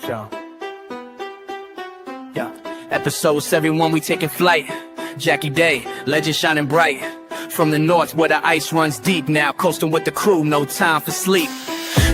Yo. Yeah. Episode 71, we taking flight. Jackie Day, legend shining bright. From the north where the ice runs deep now, coasting with the crew, no time for sleep.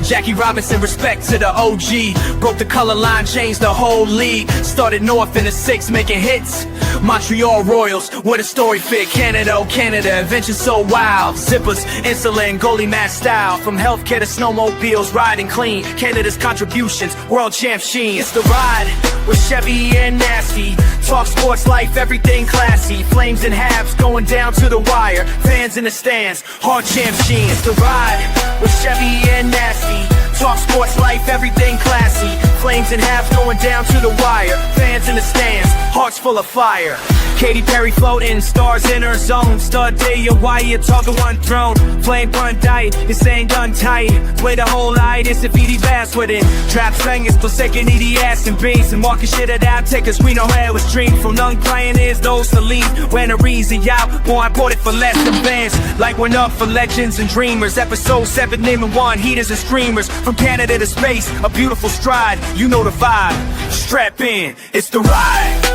Jackie Robinson, respect to the OG. Broke the color line, changed the whole league. Started north in the 6, making hits. Montreal Royals, where the story fit. Canada, oh Canada, inventions so wild. Zippers, insulin, goalie mask style. From healthcare to snowmobiles, riding clean. Canada's contributions, world champ sheen. It's the ride with Chevy and Nasty. Talk sports, life, everything classy. Flames and Habs, going down to the wire. Fans in the stands, hard champ sheen. It's the ride with Chevy and Nasty. Talk sports, life, everything classy. Flames and Habs, going down to the wire. Fans in the stands, hearts full of fire. Katy Perry floating, stars in her zone. Stud day, Hawaii, talk of one throne. Flame pun diet, this ain't done tight. Play the whole night, it's a VD bass with it. Trap singers, plus second ED ass and beats. And marking shit at out, take us, we know how it was dreamed. From young pioneers, those to lead. When a reason, y'all, boy, I bought it for less than bands. Like we're up for legends and dreamers. Episode 7, naming one, heaters and streamers. From Canada to space, a beautiful stride. You know the vibe, strap in, it's the ride.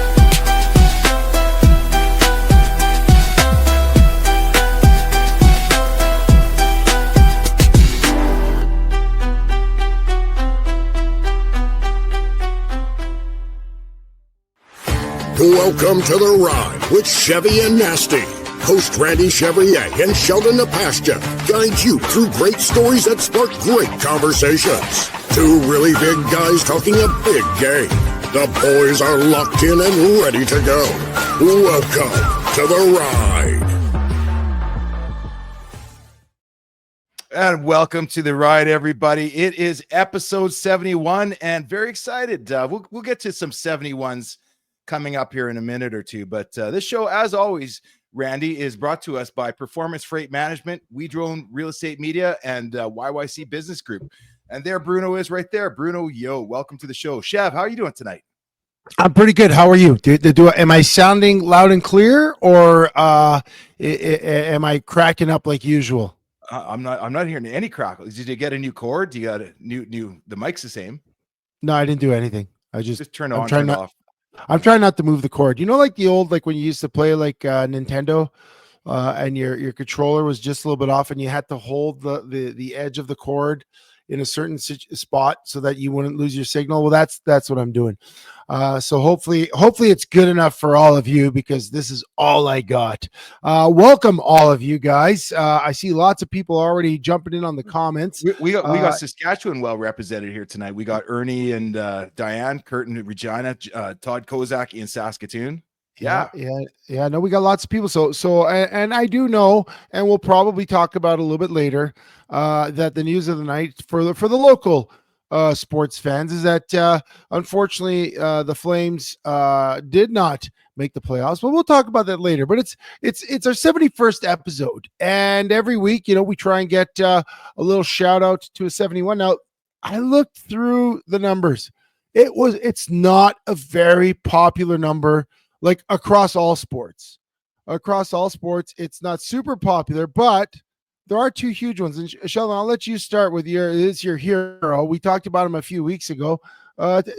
Welcome to The Ride with Chevy and Nasty. Host Randy Chevrier and Sheldon Napastia guide you through great stories that spark great conversations. Two really big guys talking a big game. The boys are locked in and ready to go. Welcome to The Ride. And welcome to The Ride, everybody. It is episode 71 and very excited. We'll get to some 71s coming up here in a minute or two. But this show, as always, Randy, is brought to us by Performance Freight Management, We Drone Real Estate Media, and YYC Business Group. And there Bruno is right there. Bruno, yo, welcome to the show. Chev, how are you doing tonight? I'm pretty good. How are you? Am I sounding loud and clear, or am I cracking up like usual? I'm not hearing any crackles. Did you get a new cord? Do you got a new? The mic's the same. No, I didn't do anything. I just turn it on, turn it off. I'm trying not to move the cord. You know, like the old, like when you used to play like Nintendo, and your controller was just a little bit off, and you had to hold the edge of the cord in a certain spot so that you wouldn't lose your signal. Well, that's what I'm doing. So hopefully it's good enough for all of you, because this is all I got. Welcome all of you guys. I see lots of people already jumping in on the comments. We got Saskatchewan well represented here tonight. We got Ernie and Diane, Kurt and Regina, Todd Kozak in Saskatoon. Yeah. No, we got lots of people. So, and I do know, and we'll probably talk about a little bit later, that the news of the night for the local sports fans is that unfortunately the Flames did not make the playoffs. But we'll talk about that later. But it's our 71st episode, and every week, we try and get a little shout out to a 71. Now, I looked through the numbers. It's not a very popular number. Like across all sports, it's not super popular, but there are two huge ones. And Sheldon, I'll let you start with your hero. We talked about him a few weeks ago.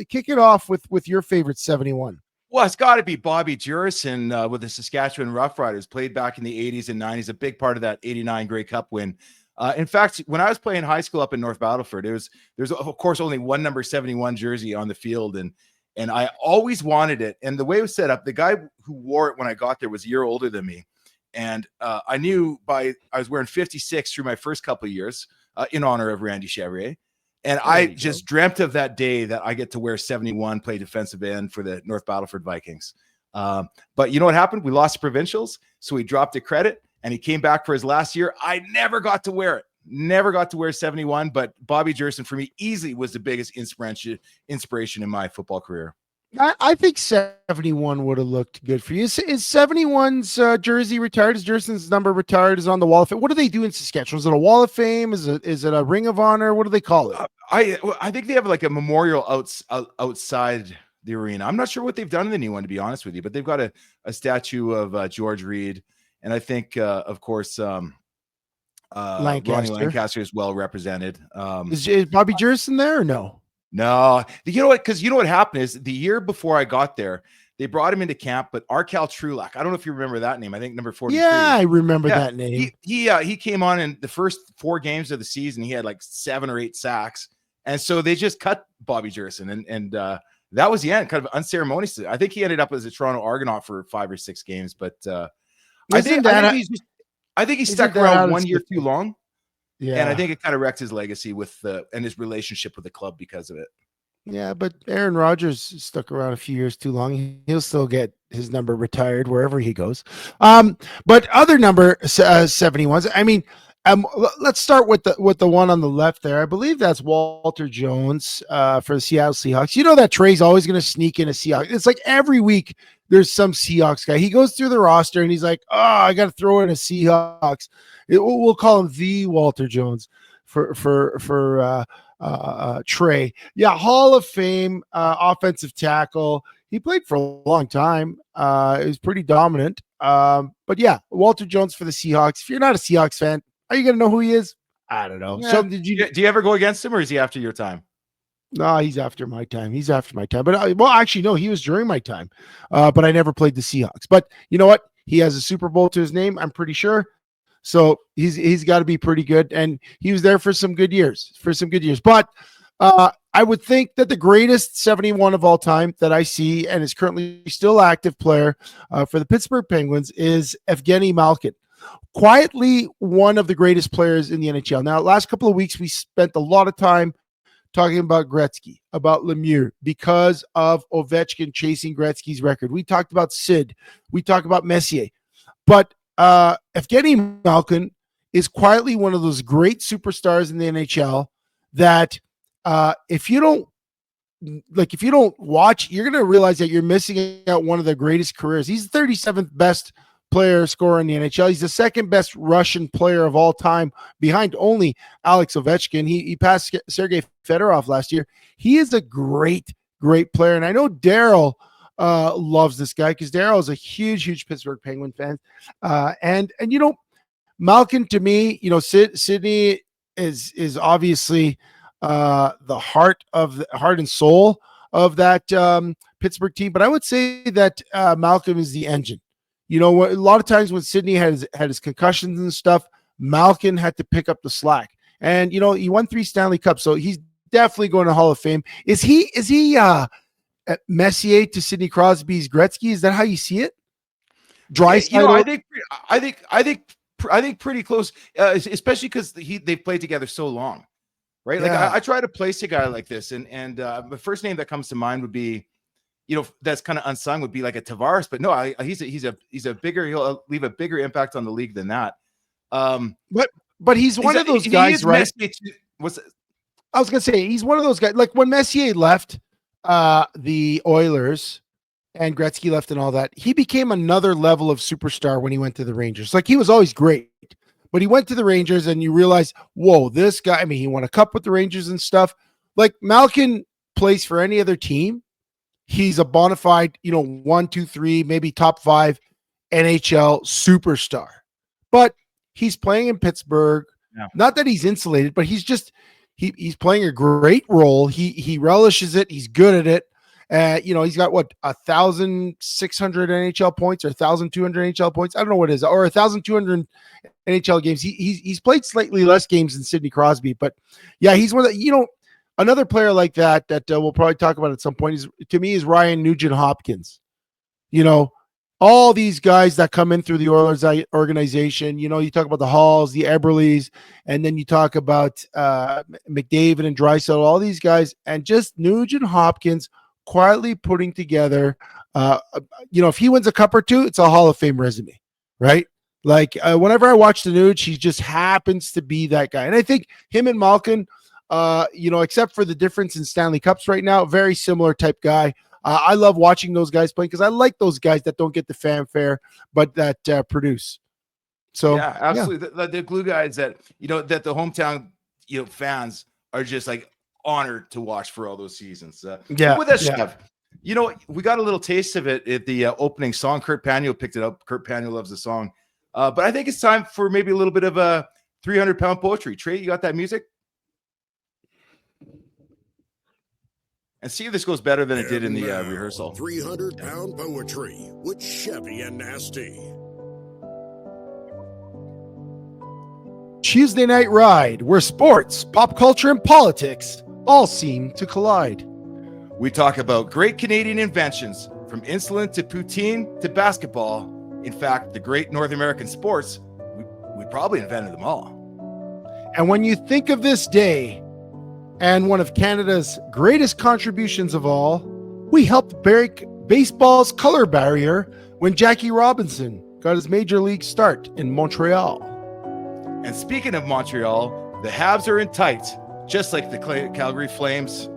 Kick it off with your favorite 71. Well, it's got to be Bobby Jurison with the Saskatchewan Roughriders, played back in the 80s and 90s, a big part of that 89 Grey Cup win. In fact, when I was playing high school up in North Battleford, there's of course only one number 71 jersey on the field, and I always wanted it. And the way it was set up, the guy who wore it when I got there was a year older than me. And I knew I was wearing 56 through my first couple of years in honor of Randy Chevrier. And I just dreamt of that day that I get to wear 71, play defensive end for the North Battleford Vikings. But you know what happened? We lost the provincials. So he dropped a credit and he came back for his last year. I never got to wear it. Never got to wear 71, but Bobby Jurison for me easily was the biggest inspiration in my football career. I think 71 would have looked good for you. Is 71's jersey retired? Is Jurison's number retired? Is on the wall of fame? What do they do in Saskatchewan? Is it a wall of fame? Is it a ring of honor? What do they call it? I think they have like a memorial outside the arena. I'm not sure what they've done in the new one, to be honest with you, but they've got a statue of George Reed, and I think of course Ronnie Lancaster is well represented. Is Bobby Jurison there or no? No, you know what? Because you know what happened is the year before I got there, they brought him into camp, but Arcal Trulak, I don't know if you remember that name. I think number 43. Yeah, I remember Yeah, that name. he came on in the first 4 games of the season. He had like 7 or 8 sacks, and so they just cut Bobby Jurison, and that was the end, kind of unceremoniously. I think he ended up as a Toronto Argonaut for 5 or 6 games, but I think he stuck around 1 year too long. Yeah, And I think it kind of wrecked his legacy with and his relationship with the club because of it. Yeah, but Aaron Rodgers stuck around a few years too long. He'll still get his number retired wherever he goes. But other number 71s. I mean, let's start with the one on the left there. I believe that's Walter Jones for the Seattle Seahawks. You know that Trey's always going to sneak in a Seahawks. It's like every week there's some Seahawks guy. He goes through the roster and he's like, "Oh, I got to throw in a Seahawks." We'll call him the Walter Jones for Trey. Yeah, Hall of Fame offensive tackle. He played for a long time. He was pretty dominant. But yeah, Walter Jones for the Seahawks. If you're not a Seahawks fan, are you gonna know who he is? I don't know. Yeah. So do you ever go against him, or is he after your time? No, he's after my time. He's after my time. But well, actually, no, he was during my time. But I never played the Seahawks. But you know what? He has a Super Bowl to his name, I'm pretty sure. So he's got to be pretty good, and he was there for some good years. But I would think that the greatest 71 of all time that I see, and is currently still active player for the Pittsburgh Penguins, is Evgeny Malkin. Quietly one of the greatest players in the NHL. Now, last couple of weeks, we spent a lot of time talking about Gretzky, about Lemieux, because of Ovechkin chasing Gretzky's record. We talked about Sid. We talked about Messier. But Evgeny Malkin is quietly one of those great superstars in the NHL that if you don't watch, you're going to realize that you're missing out one of the greatest careers. He's the 37th best player scorer in the NHL. He's the second best Russian player of all time, behind only Alex Ovechkin. He passed Sergei Fedorov last year. He is a great player, and I know Daryl loves this guy because Daryl is a huge Pittsburgh Penguin fan. And you know, Malkin, to me, you know, Sidney is obviously the heart and soul of that Pittsburgh team. But I would say that Malcolm is the engine. You know, a lot of times when Sidney had his concussions and stuff, Malkin had to pick up the slack. And you know, he won 3 Stanley Cups, so he's definitely going to Hall of Fame. Is he Messier to Sidney Crosby's Gretzky? Is that how you see it? You know, I think pretty close, especially because they've played together so long, right? Like I try to place a guy like this, and the first name that comes to mind would be, you know, that's kind of unsung, would be like a Tavares, but no, he's a bigger, he'll leave a bigger impact on the league than that. But he's one of those guys, right? I was gonna say he's one of those guys. Like when Messier left the Oilers and Gretzky left and all that, he became another level of superstar when he went to the Rangers. Like he was always great, but he went to the Rangers and you realize, whoa, this guy, I mean, he won a cup with the Rangers and stuff. Like Malkin plays for any other team. He's a bona fide, you know, 1, 2, 3, maybe top 5 NHL superstar, but he's playing in Pittsburgh. Yeah. Not that he's insulated, but he's just, he's playing a great role. He relishes it. He's good at it. You know, he's got what, 1,600 NHL points or 1,200 NHL points. I don't know what it is, or 1,200 NHL games. He's played slightly less games than Sidney Crosby, but yeah, he's one of the, you know, another player like that we'll probably talk about at some point is Ryan Nugent-Hopkins. You know, all these guys that come in through the Oilers organization, you know, you talk about the Halls, the Eberleys, and then you talk about McDavid and Draisaitl, all these guys, and just Nugent-Hopkins quietly putting together, you know, if he wins a cup or two, it's a Hall of Fame resume, right? Like whenever I watch the Nuge, he just happens to be that guy. And I think him and Malkin, you know, except for the difference in Stanley Cups right now, very similar type guy. I love watching those guys play because I like those guys that don't get the fanfare, but that produce. So yeah, absolutely. Yeah. The glue guys that, you know, that the hometown, you know, fans are just like honored to watch for all those seasons. With us, Chev, you know, we got a little taste of it at the opening song. Kurt Panio picked it up. Kurt Panio loves the song. But I think it's time for maybe a little bit of a 300-pound poetry. Trey, you got that music? and see if this goes better than it did in the Now, rehearsal. 300-pound poetry with Chevy and Nasty. Tuesday Night Ride, where sports, pop culture, and politics all seem to collide. We talk about great Canadian inventions, from insulin to poutine to basketball. In fact, the great North American sports, we probably invented them all. And when you think of this day and one of Canada's greatest contributions of all, we helped break baseball's color barrier when Jackie Robinson got his major league start in Montreal. And speaking of Montreal, the Habs are in tights, just like the Calgary Flames.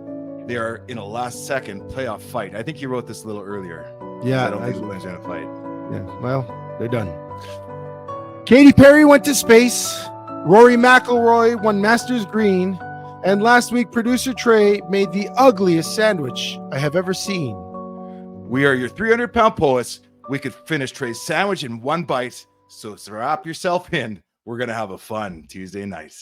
They are in a last-second playoff fight. I think you wrote this a little earlier. Yeah, I don't think the Flames are in a fight. Yeah, well, they're done. Katy Perry went to space. Rory McIlroy won Masters Green. And last week, producer Trey made the ugliest sandwich I have ever seen. We are your 300-pound poets. We could finish Trey's sandwich in one bite. So strap yourself in. We're going to have a fun Tuesday night.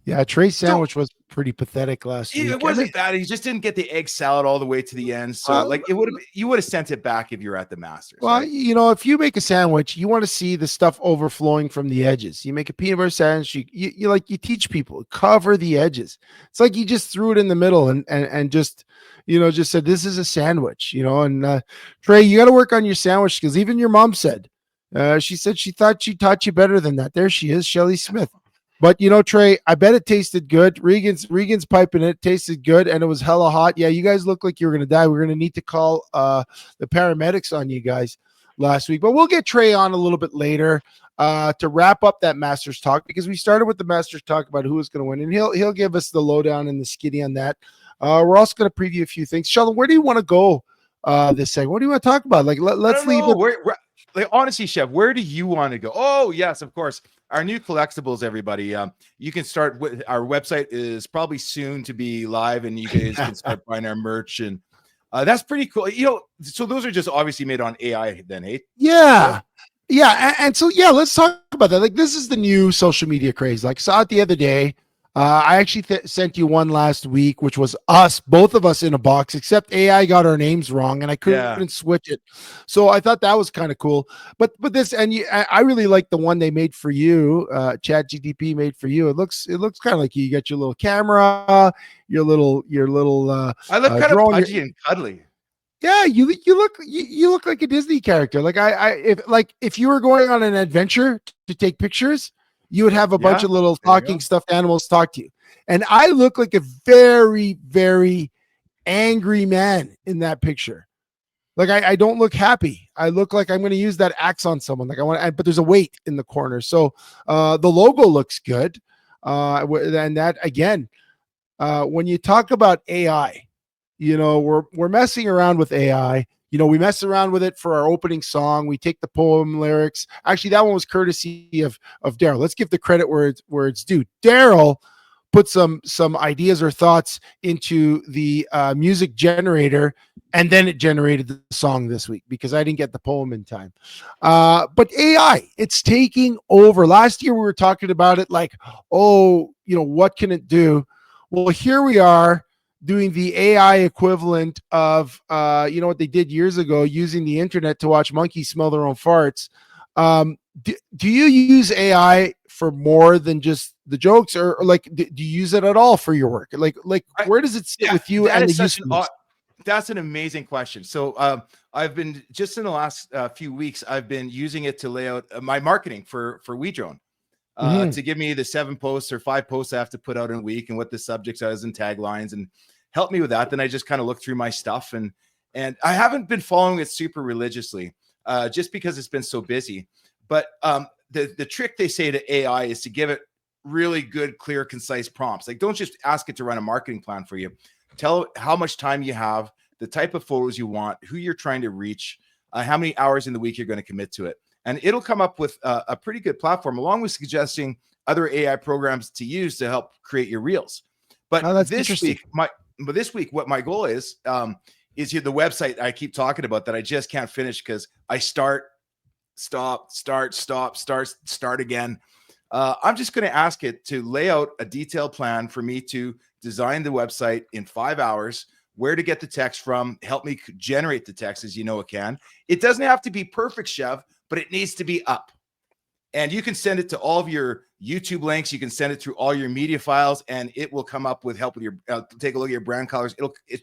Yeah, Trey's sandwich was pretty pathetic last week. It wasn't bad. He just didn't get the egg salad all the way to the end. So, you would have sent it back if you were at the Masters. Well, right? if you make a sandwich, you want to see the stuff overflowing from the edges. You make a peanut butter sandwich, you teach people, cover the edges. It's like you just threw it in the middle and just said, this is a sandwich, and Trey, you got to work on your sandwich, because even your mom said, she said she thought she taught you better than that. There she is, Shelly Smith. But Trey, I bet it tasted good. Regan's piping it tasted good, and it was hella hot. Yeah, you guys look like you were gonna die. We're gonna need to call the paramedics on you guys last week. But we'll get Trey on a little bit later to wrap up that Masters talk, because we started with the Masters talk about who was gonna win, and he'll give us the lowdown and the skinny on that. We're also gonna preview a few things. Sheldon, where do you want to go this segment? What do you want to talk about? Like let's leave it. Honestly, Chef, where do you want to go? Oh, yes, of course. Our new collectibles, everybody. You can start with our website is probably soon to be live, and you guys can start buying our merch, and that's pretty cool. So those are just obviously made on AI then, hey? Yeah. And so, let's talk about that. Like, this is the new social media craze. Like, saw it the other day. I actually sent you one last week, which was both of us in a box, except AI got our names wrong, and I couldn't switch it. So I thought that was kind of cool. But this, and I really like the one they made for you, ChatGPT made for you. It looks kind of like you got your little camera, your little. I look kind of pudgy and cuddly. Yeah, you look like a Disney character. Like if you were going on an adventure to take pictures, you would have a bunch of little talking stuffed animals talk to you. And I look like a very, very angry man in that picture. Like I don't look happy. I look like I'm going to use that axe on someone. Like but there's a weight in the corner. So the logo looks good. And that again, when you talk about AI, we're messing around with AI. We mess around with it for our opening song. We take the poem lyrics. Actually, that one was courtesy of Daryl. Let's give the credit where it's due. Daryl put some ideas or thoughts into the music generator, and then it generated the song this week because I didn't get the poem in time. But AI, it's taking over. Last year we were talking about it like, what can it do? Well, here we are, doing the AI equivalent of, what they did years ago, using the internet to watch monkeys smell their own farts. Do you use AI for more than just the jokes, or like, do you use it at all for your work? Like where does it sit with you and the usefulness? That's an amazing question. So I've been, just in the last few weeks, I've been using it to lay out my marketing for WeDrone. To give me the 7 posts or 5 posts I have to put out in a week, and what the subjects are and taglines, and help me with that. Then I just kind of look through my stuff, and I haven't been following it super religiously, just because it's been so busy. But the trick they say to AI is to give it really good, clear, concise prompts. Like, don't just ask it to run a marketing plan for you. Tell it how much time you have, the type of photos you want, who you're trying to reach, how many hours in the week you're going to commit to it. And it'll come up with a pretty good platform, along with suggesting other AI programs to use to help create your reels. But this week, what my goal is the website I keep talking about that I just can't finish because I start again. I'm just going to ask it to lay out a detailed plan for me to design the website in 5 hours, where to get the text from, help me generate the text as you know it can. It doesn't have to be perfect, Chev, but it needs to be up. And you can send it to all of your YouTube links. You can send it through all your media files, and it will come up with help with your, take a look at your brand colors. It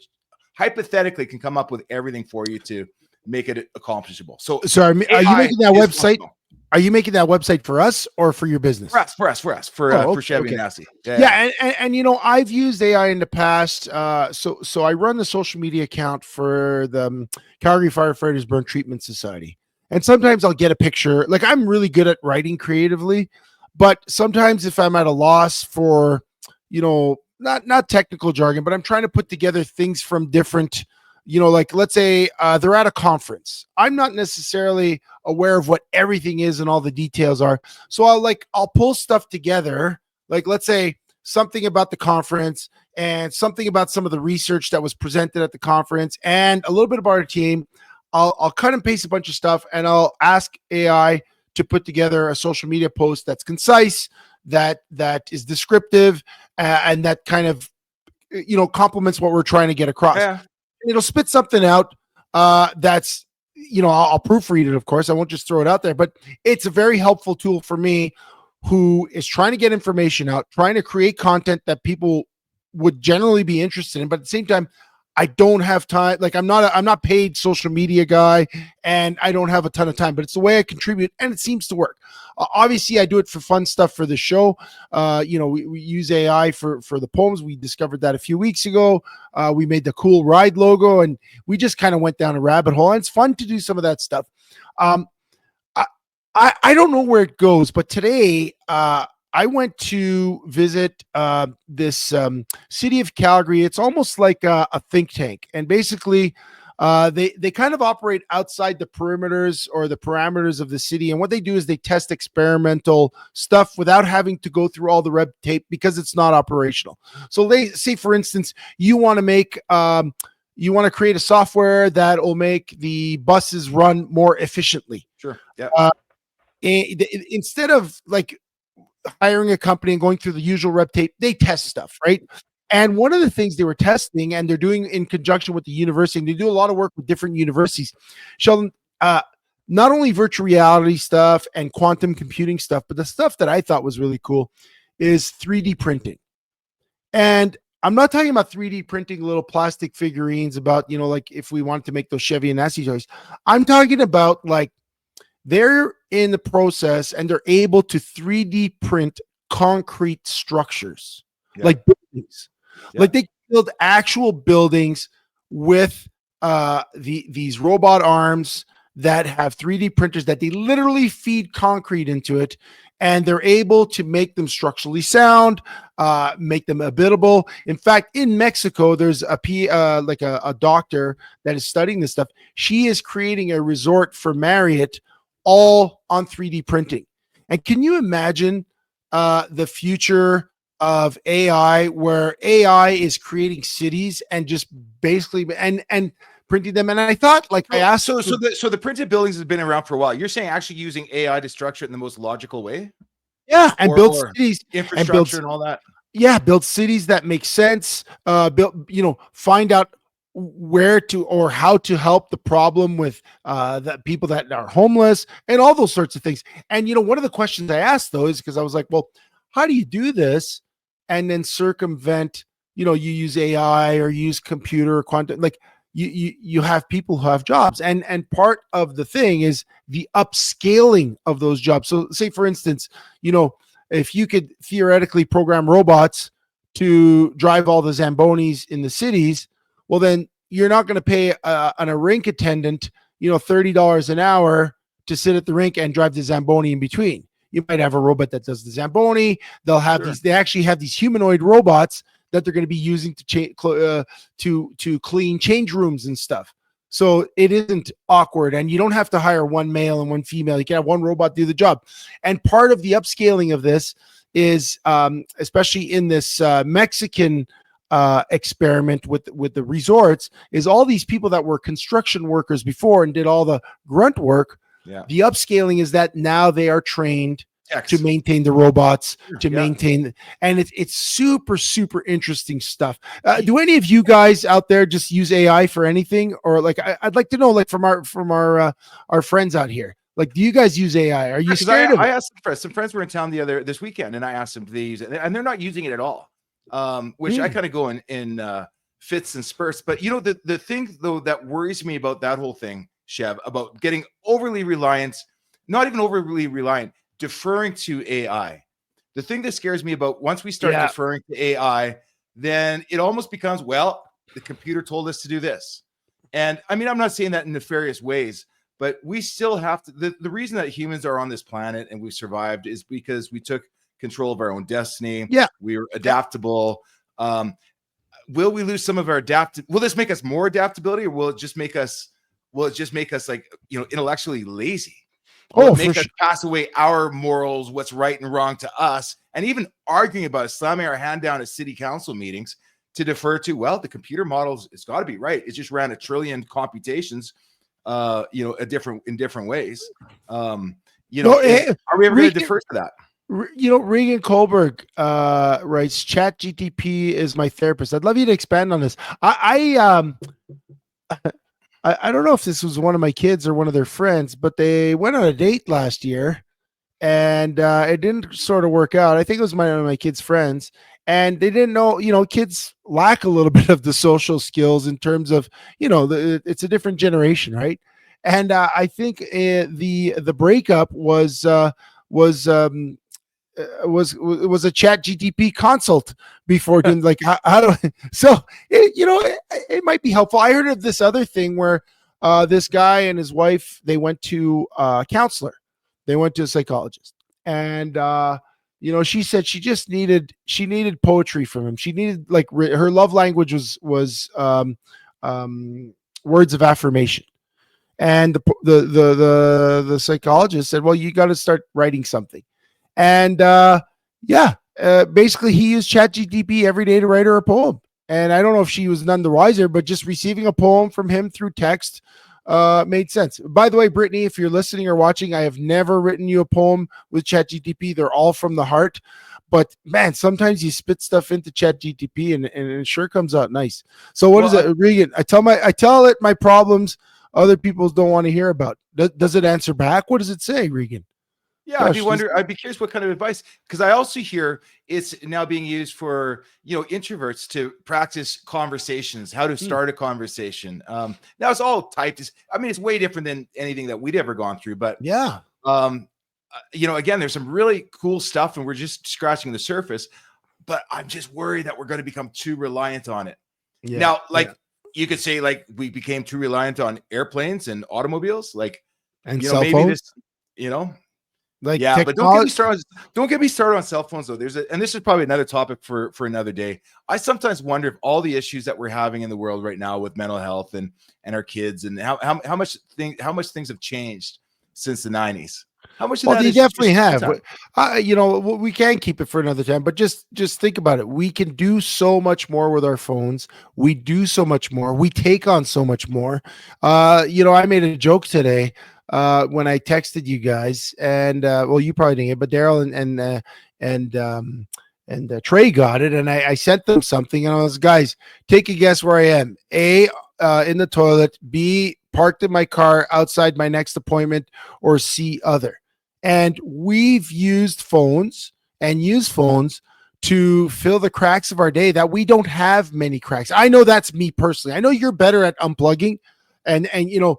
hypothetically can come up with everything for you to make it accomplishable. So are you making that website? Functional. Are you making that website for us or for your business? For us, for Chevy and Nasty. And you know, I've used AI in the past. So I run the social media account for the Calgary Firefighters Burn Treatment Society, and sometimes I'll get a picture. Like, I'm really good at writing creatively, but sometimes if I'm at a loss for, you know, not technical jargon, but I'm trying to put together things from different, you know, like let's say they're at a conference. I'm not necessarily aware of what everything is and all the details are. So I'll pull stuff together. Like, let's say something about the conference and something about some of the research that was presented at the conference and a little bit about our team. I'll cut and paste a bunch of stuff, and I'll ask AI to put together a social media post that's concise, that is descriptive, and that kind of, you know, complements what we're trying to get across. Yeah. It'll spit something out that's, you know, I'll proofread it, of course. I won't just throw it out there, but it's a very helpful tool for me who is trying to get information out, trying to create content that people would generally be interested in. But at the same time, I don't have time. Like, I'm not paid social media guy, and I don't have a ton of time, but it's the way I contribute, and it seems to work. Obviously, I do it for fun stuff for the show. You know, we use AI for the poems. We discovered that a few weeks ago. We made the cool ride logo, and we just kind of went down a rabbit hole. And it's fun to do some of that stuff. I don't know where it goes, but today I went to visit this city of Calgary. It's almost like a think tank, and basically they kind of operate outside the perimeters or the parameters of the city. And what they do is they test experimental stuff without having to go through all the red tape because it's not operational. So they say, for instance, you want to create a software that will make the buses run more efficiently. Sure. Yeah. Instead of like hiring a company and going through the usual red tape, they test stuff, right? And one of the things they were testing, and they're doing in conjunction with the university, and they do a lot of work with different universities, Sheldon, not only virtual reality stuff and quantum computing stuff, but the stuff that I thought was really cool is 3D printing. And I'm not talking about 3D printing little plastic figurines about, you know, like if we wanted to make those Chevy and Nasty toys. I'm talking about like they're in the process and they're able to 3D print concrete structures, like buildings. Like they build actual buildings with these robot arms that have 3D printers that they literally feed concrete into it, and they're able to make them structurally sound, make them habitable. In fact, in Mexico, there's a doctor that is studying this stuff. She is creating a resort for Marriott all on 3D printing. And can you imagine the future of AI, where AI is creating cities and just basically and printing them? And I thought, like, I asked, so the printed buildings has been around for a while. You're saying actually using AI to structure it in the most logical way? Yeah, and build cities, infrastructure and all that. Yeah, build cities that make sense. Find out where to or how to help the problem with the people that are homeless and all those sorts of things. And one of the questions I asked though is because I was like, well, how do you do this and then circumvent? You use AI or use computer or quantum, like you have people who have jobs, and part of the thing is the upscaling of those jobs. So say for instance, if you could theoretically program robots to drive all the Zambonis in the cities, well, then you're not going to pay a rink attendant, $30 an hour to sit at the rink and drive the Zamboni in between. You might have a robot that does the Zamboni. They'll have they actually have these humanoid robots that they're going to be using to clean change rooms and stuff. So it isn't awkward, and you don't have to hire one male and one female. You can have one robot do the job. And part of the upscaling of this is, especially in this Mexican experiment with the resorts, is all these people that were construction workers before and did all the grunt work. Yeah. The upscaling is that now they are trained to maintain the robots, to Yeah. maintain, and it's super, super interesting stuff. Do any of you guys out there just use AI for anything? Or like, I'd like to know, like from our friends out here, like, do you guys use AI? Are you scared of it? I asked some friends were in town this weekend, and I asked them if they use it, and they're not using it at all. Which I kind of go in fits and spurts. But you know, the thing though that worries me about that whole thing, Chev, about getting overly reliant, not even overly reliant, deferring to AI. The thing that scares me about once we start deferring to AI, then it almost becomes, well, the computer told us to do this. And I mean, I'm not saying that in nefarious ways, but we still have to. The reason that humans are on this planet and we've survived is because we took control of our own destiny. Yeah. We were adaptable. Will we lose some of our will this make us more adaptability, or will it just make us like, you know, intellectually lazy? Will it make us pass away our morals, what's right and wrong to us, and even arguing about it, slamming our hand down at city council meetings to defer to, well, the computer models, it's got to be right. It just ran 1 trillion computations, you know, in different ways. You know, are we ever going to defer to that? You know, Regan Kohlberg writes, "Chat GTP is my therapist." I'd love you to expand on this. I don't know if this was one of my kids or one of their friends, but they went on a date last year, and it didn't sort of work out. I think it was one of my kids' friends, and they didn't know. You know, kids lack a little bit of the social skills in terms of, you know, it's a different generation, right? And I think the breakup was a Chat GTP consult before doing like how do I, so you know, it might be helpful. I heard of this other thing where this guy and his wife, they went to a counselor, they went to a psychologist, and you know, she said she needed poetry from him. She needed, like, her love language was words of affirmation. And the psychologist said, well, you got to start writing something. And basically he used ChatGPT every day to write her a poem. And I don't know if she was none the wiser, but just receiving a poem from him through text made sense. By the way, Brittany, if you're listening or watching, I have never written you a poem with ChatGPT. They're all from the heart. But man, sometimes you spit stuff into ChatGPT and it sure comes out nice. So what is it, Regan? I tell it my problems other people don't want to hear about. Does it answer back? What does it say, Regan? Yeah, I'd be curious what kind of advice, because I also hear it's now being used for, you know, introverts to practice conversations, how to start a conversation. Now it's all typed. I mean, it's way different than anything that we'd ever gone through, but yeah. You know, again, there's some really cool stuff and we're just scratching the surface, but I'm just worried that we're going to become too reliant on it. Yeah. Now, like you could say, like, we became too reliant on airplanes and automobiles, like, and you cell know, maybe phones? this, you know, like, yeah, but don't get me started on cell phones though. And this is probably another topic for another day. I sometimes wonder if all the issues that we're having in the world right now with mental health and our kids, and how much things have changed since the 90s. How much of that they is definitely have. You know, we can keep it for another time, but just think about it. We can do so much more with our phones. We do so much more. We take on so much more. You know, I made a joke today when I texted you guys, and well, you probably didn't, but Daryl and Trey got it, and I sent them something, and I was, guys, take a guess where I am. A, in the toilet. B, parked in my car outside my next appointment. Or C, other. And we've used phones to fill the cracks of our day that we don't have many cracks. I know that's me personally. I know you're better at unplugging, and you know,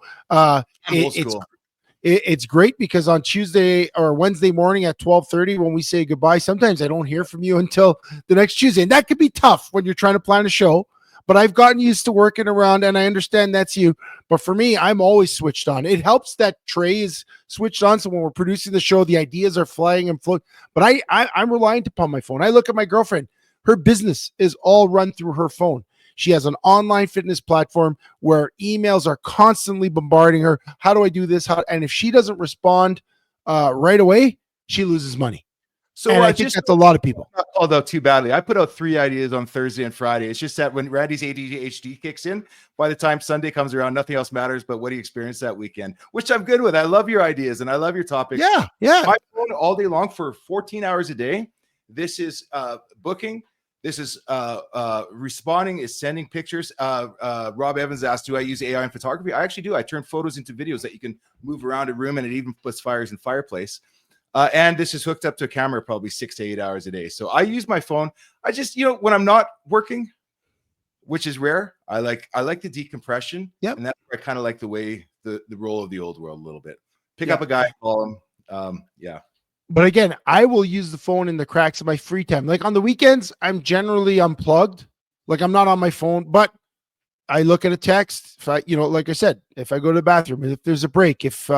it's great because on Tuesday or Wednesday morning at 12:30, when we say goodbye, sometimes I don't hear from you until the next Tuesday, and that could be tough when you're trying to plan a show. But I've gotten used to working around, and I understand that's you. But for me, I'm always switched on. It helps that Trey is switched on, so when we're producing the show, the ideas are flying and floating. But I'm reliant upon my phone. I look at my girlfriend. Her business is all run through her phone. She has an online fitness platform where emails are constantly bombarding her. How do I do this? And if she doesn't respond right away, she loses money. So And I think that's a lot of people. Not called out too badly. I put out 3 ideas on Thursday and Friday. It's just that when Randy's ADHD kicks in, by the time Sunday comes around, nothing else matters but what he experienced that weekend, which I'm good with. I love your ideas and I love your topics. Yeah. My phone all day long for 14 hours a day. This is booking. This is responding, is sending pictures. Rob Evans asked, do I use AI in photography? I actually do. I turn photos into videos that you can move around a room, and it even puts fires in fireplace. And this is hooked up to a camera probably 6 to 8 hours a day. So I use my phone. I just, when I'm not working, which is rare, I like the decompression. Yep. And that's where I kind of like the way the role of the old world a little bit. Pick up a guy, call him. Yeah. But again, I will use the phone in the cracks of my free time. Like on the weekends, I'm generally unplugged. Like I'm not on my phone, but I look at a text. If I, like I said, if I go to the bathroom, if there's a break, if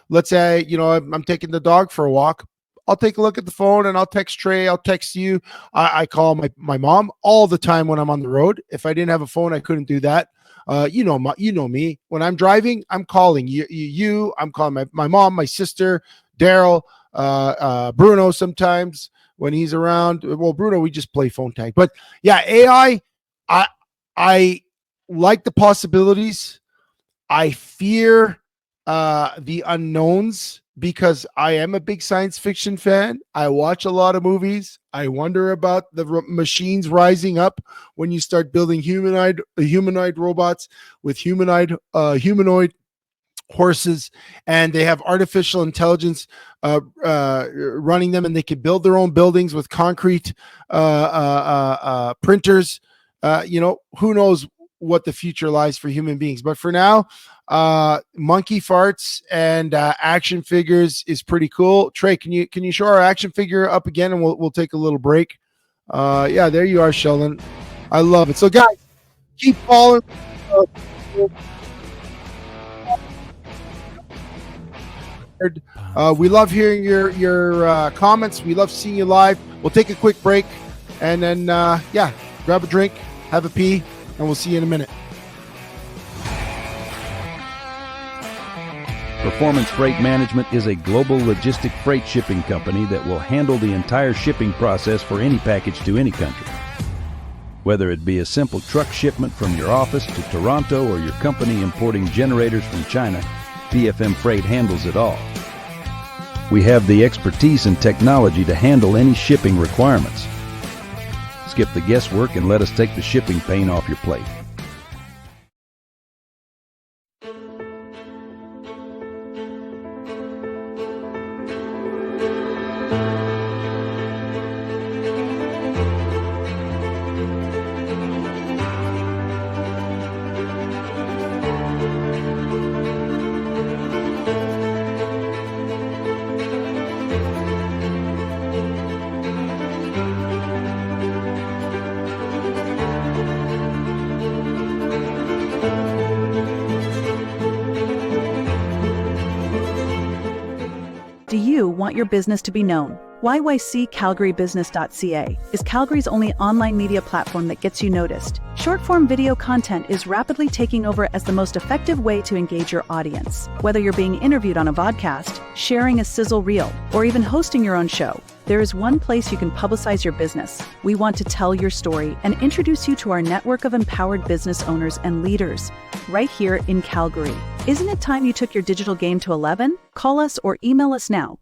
let's say, I'm taking the dog for a walk, I'll take a look at the phone and I'll text Trey. I'll text you. I call my mom all the time when I'm on the road. If I didn't have a phone, I couldn't do that. You know me. When I'm driving, I'm calling you. I'm calling my mom, my sister, Daryl, Bruno. Sometimes when he's around. Well, Bruno, we just play phone tag. But yeah, AI. I like the possibilities. I fear the unknowns because I am a big science fiction fan. I watch a lot of movies. I wonder about the machines rising up when you start building humanoid robots with humanoid horses, and they have artificial intelligence running them, and they can build their own buildings with concrete printers. Who knows what the future lies for human beings. But for now, monkey farts and action figures is pretty cool. Trey, can you show our action figure up again, and we'll take a little break. Yeah, there you are, Sheldon. I love it. So guys, keep following. We love hearing your comments. We love seeing you live. We'll take a quick break, and then grab a drink, have a pee, and we'll see you in a minute. Performance Freight Management is a global logistic freight shipping company that will handle the entire shipping process for any package to any country. Whether it be a simple truck shipment from your office to Toronto or your company importing generators from China, PFM Freight handles it all. We have the expertise and technology to handle any shipping requirements. Skip the guesswork and let us take the shipping pain off your plate. Do you want your business to be known? YYCCalgaryBusiness.ca is Calgary's only online media platform that gets you noticed. Short-form video content is rapidly taking over as the most effective way to engage your audience. Whether you're being interviewed on a vodcast, sharing a sizzle reel, or even hosting your own show, there is one place you can publicize your business. We want to tell your story and introduce you to our network of empowered business owners and leaders right here in Calgary. Isn't it time you took your digital game to 11? Call us or email us now.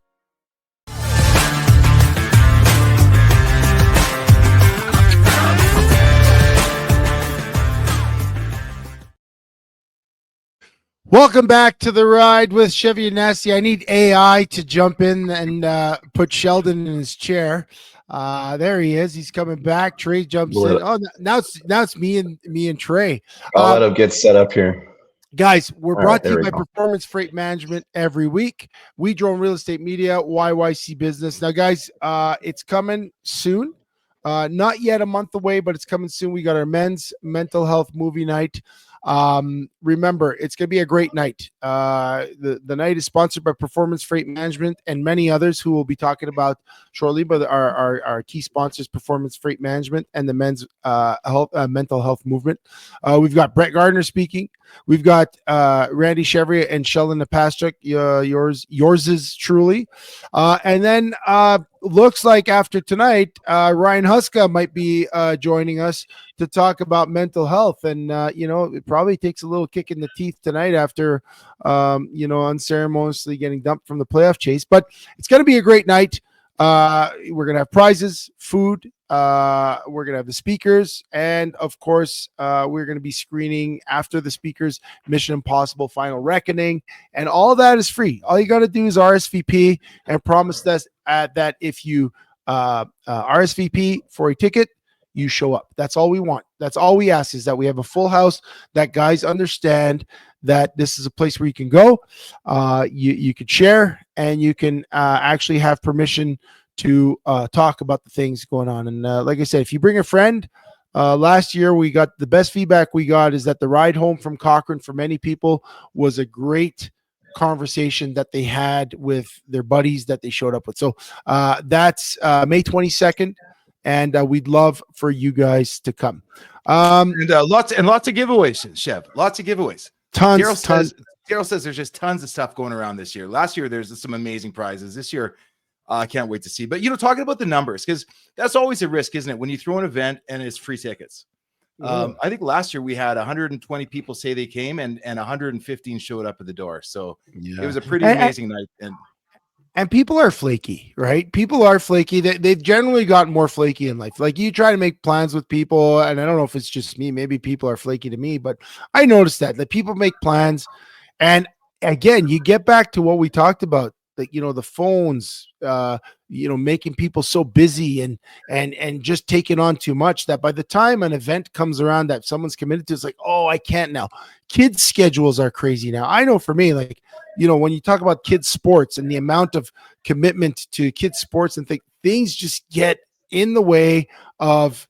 Welcome back to the ride with Chevy and Nasty. I need AI to jump in and put Sheldon in his chair. There he is. He's coming back. Trey jumps in. Oh, now it's me and Trey. I'll let him get set up here. Guys, we're brought to you by go. Performance Freight Management every week. We Drone Real Estate Media, YYC Business. Now, guys, it's coming soon. Not yet a month away, but it's coming soon. We got our men's mental health movie night. Remember, it's going to be a great night. The night is sponsored by Performance Freight Management and many others who we'll be talking about shortly, but our key sponsors, Performance Freight Management and the men's mental health movement. We've got Brett Gardner speaking. We've got Randy Chevrier and Sheldon Napashchuk, yours is truly. And then looks like after tonight, Ryan Huska might be joining us to talk about mental health. And, it probably takes a little kick in the teeth tonight after, unceremoniously getting dumped from the playoff chase. But it's going to be a great night. We're going to have prizes, food. We're going to have the speakers. And, of course, we're going to be screening after the speakers Mission Impossible Final Reckoning. And all that is free. All you got to do is RSVP and promise us that if you RSVP for a ticket, you show up. That's all we want. That's all we ask, is that we have a full house, that guys understand that this is a place where you can go, you could share, and you can actually have permission to talk about the things going on. And like I said, if you bring a friend, last year we got the best feedback we got is that the ride home from Cochrane for many people was a great conversation that they had with their buddies that they showed up with. So that's May 22nd. And we'd love for you guys to come. And lots of giveaways, Chev. Lots of giveaways. Tons. Daryl says there's just tons of stuff going around this year. Last year, there's some amazing prizes. This year, I can't wait to see. But, talking about the numbers, because that's always a risk, isn't it? When you throw an event and it's free tickets. I think last year we had 120 people say they came and 115 showed up at the door. So it was a pretty amazing night. And people are flaky, right? People are flaky. They've generally gotten more flaky in life. Like, you try to make plans with people, and I don't know if it's just me. Maybe people are flaky to me, but I noticed that people make plans. And again, you get back to what we talked about, like, the phones, making people so busy and just taking on too much that by the time an event comes around that someone's committed to, it's like, oh, I can't now. Kids' schedules are crazy now. I know for me, like, when you talk about kids' sports and the amount of commitment to kids' sports and things just get in the way of,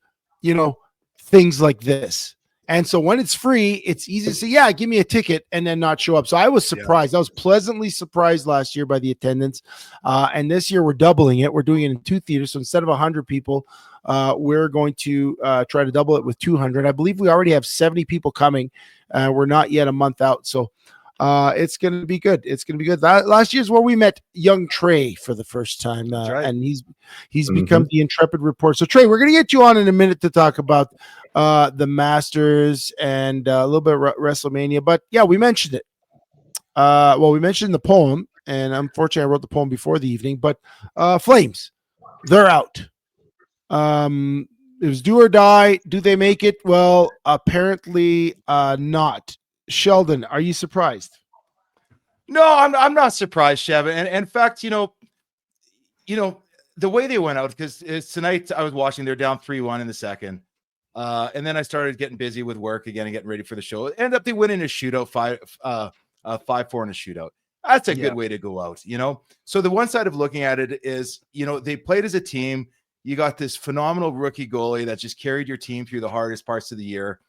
things like this. And so when it's free, it's easy to say, yeah, give me a ticket, and then not show up. So I was surprised. I was pleasantly surprised last year by the attendance. And this year we're doubling it. We're doing it in 2 theaters. So instead of 100 people, we're going to try to double it with 200. I believe we already have 70 people coming. We're not yet a month out. So it's going to be good. It's going to be good. Last year's where we met young Trey for the first time. Right. And he's become the intrepid reporter. So Trey, we're going to get you on in a minute to talk about the Masters and a little bit of WrestleMania. But yeah, we mentioned it. We mentioned the poem, and unfortunately I wrote the poem before the evening, but Flames, they're out. It was do or die. Do they make it? Well, apparently not. Sheldon, are you surprised? No, I'm not surprised, Chev. And in fact, the way they went out, because tonight I was watching, they're down 3-1 in the second. And then I started getting busy with work again and getting ready for the show. Ended up they win in a shootout, 5-4 in a shootout. That's a good way to go out, So the one side of looking at it is, they played as a team. You got this phenomenal rookie goalie that just carried your team through the hardest parts of the year.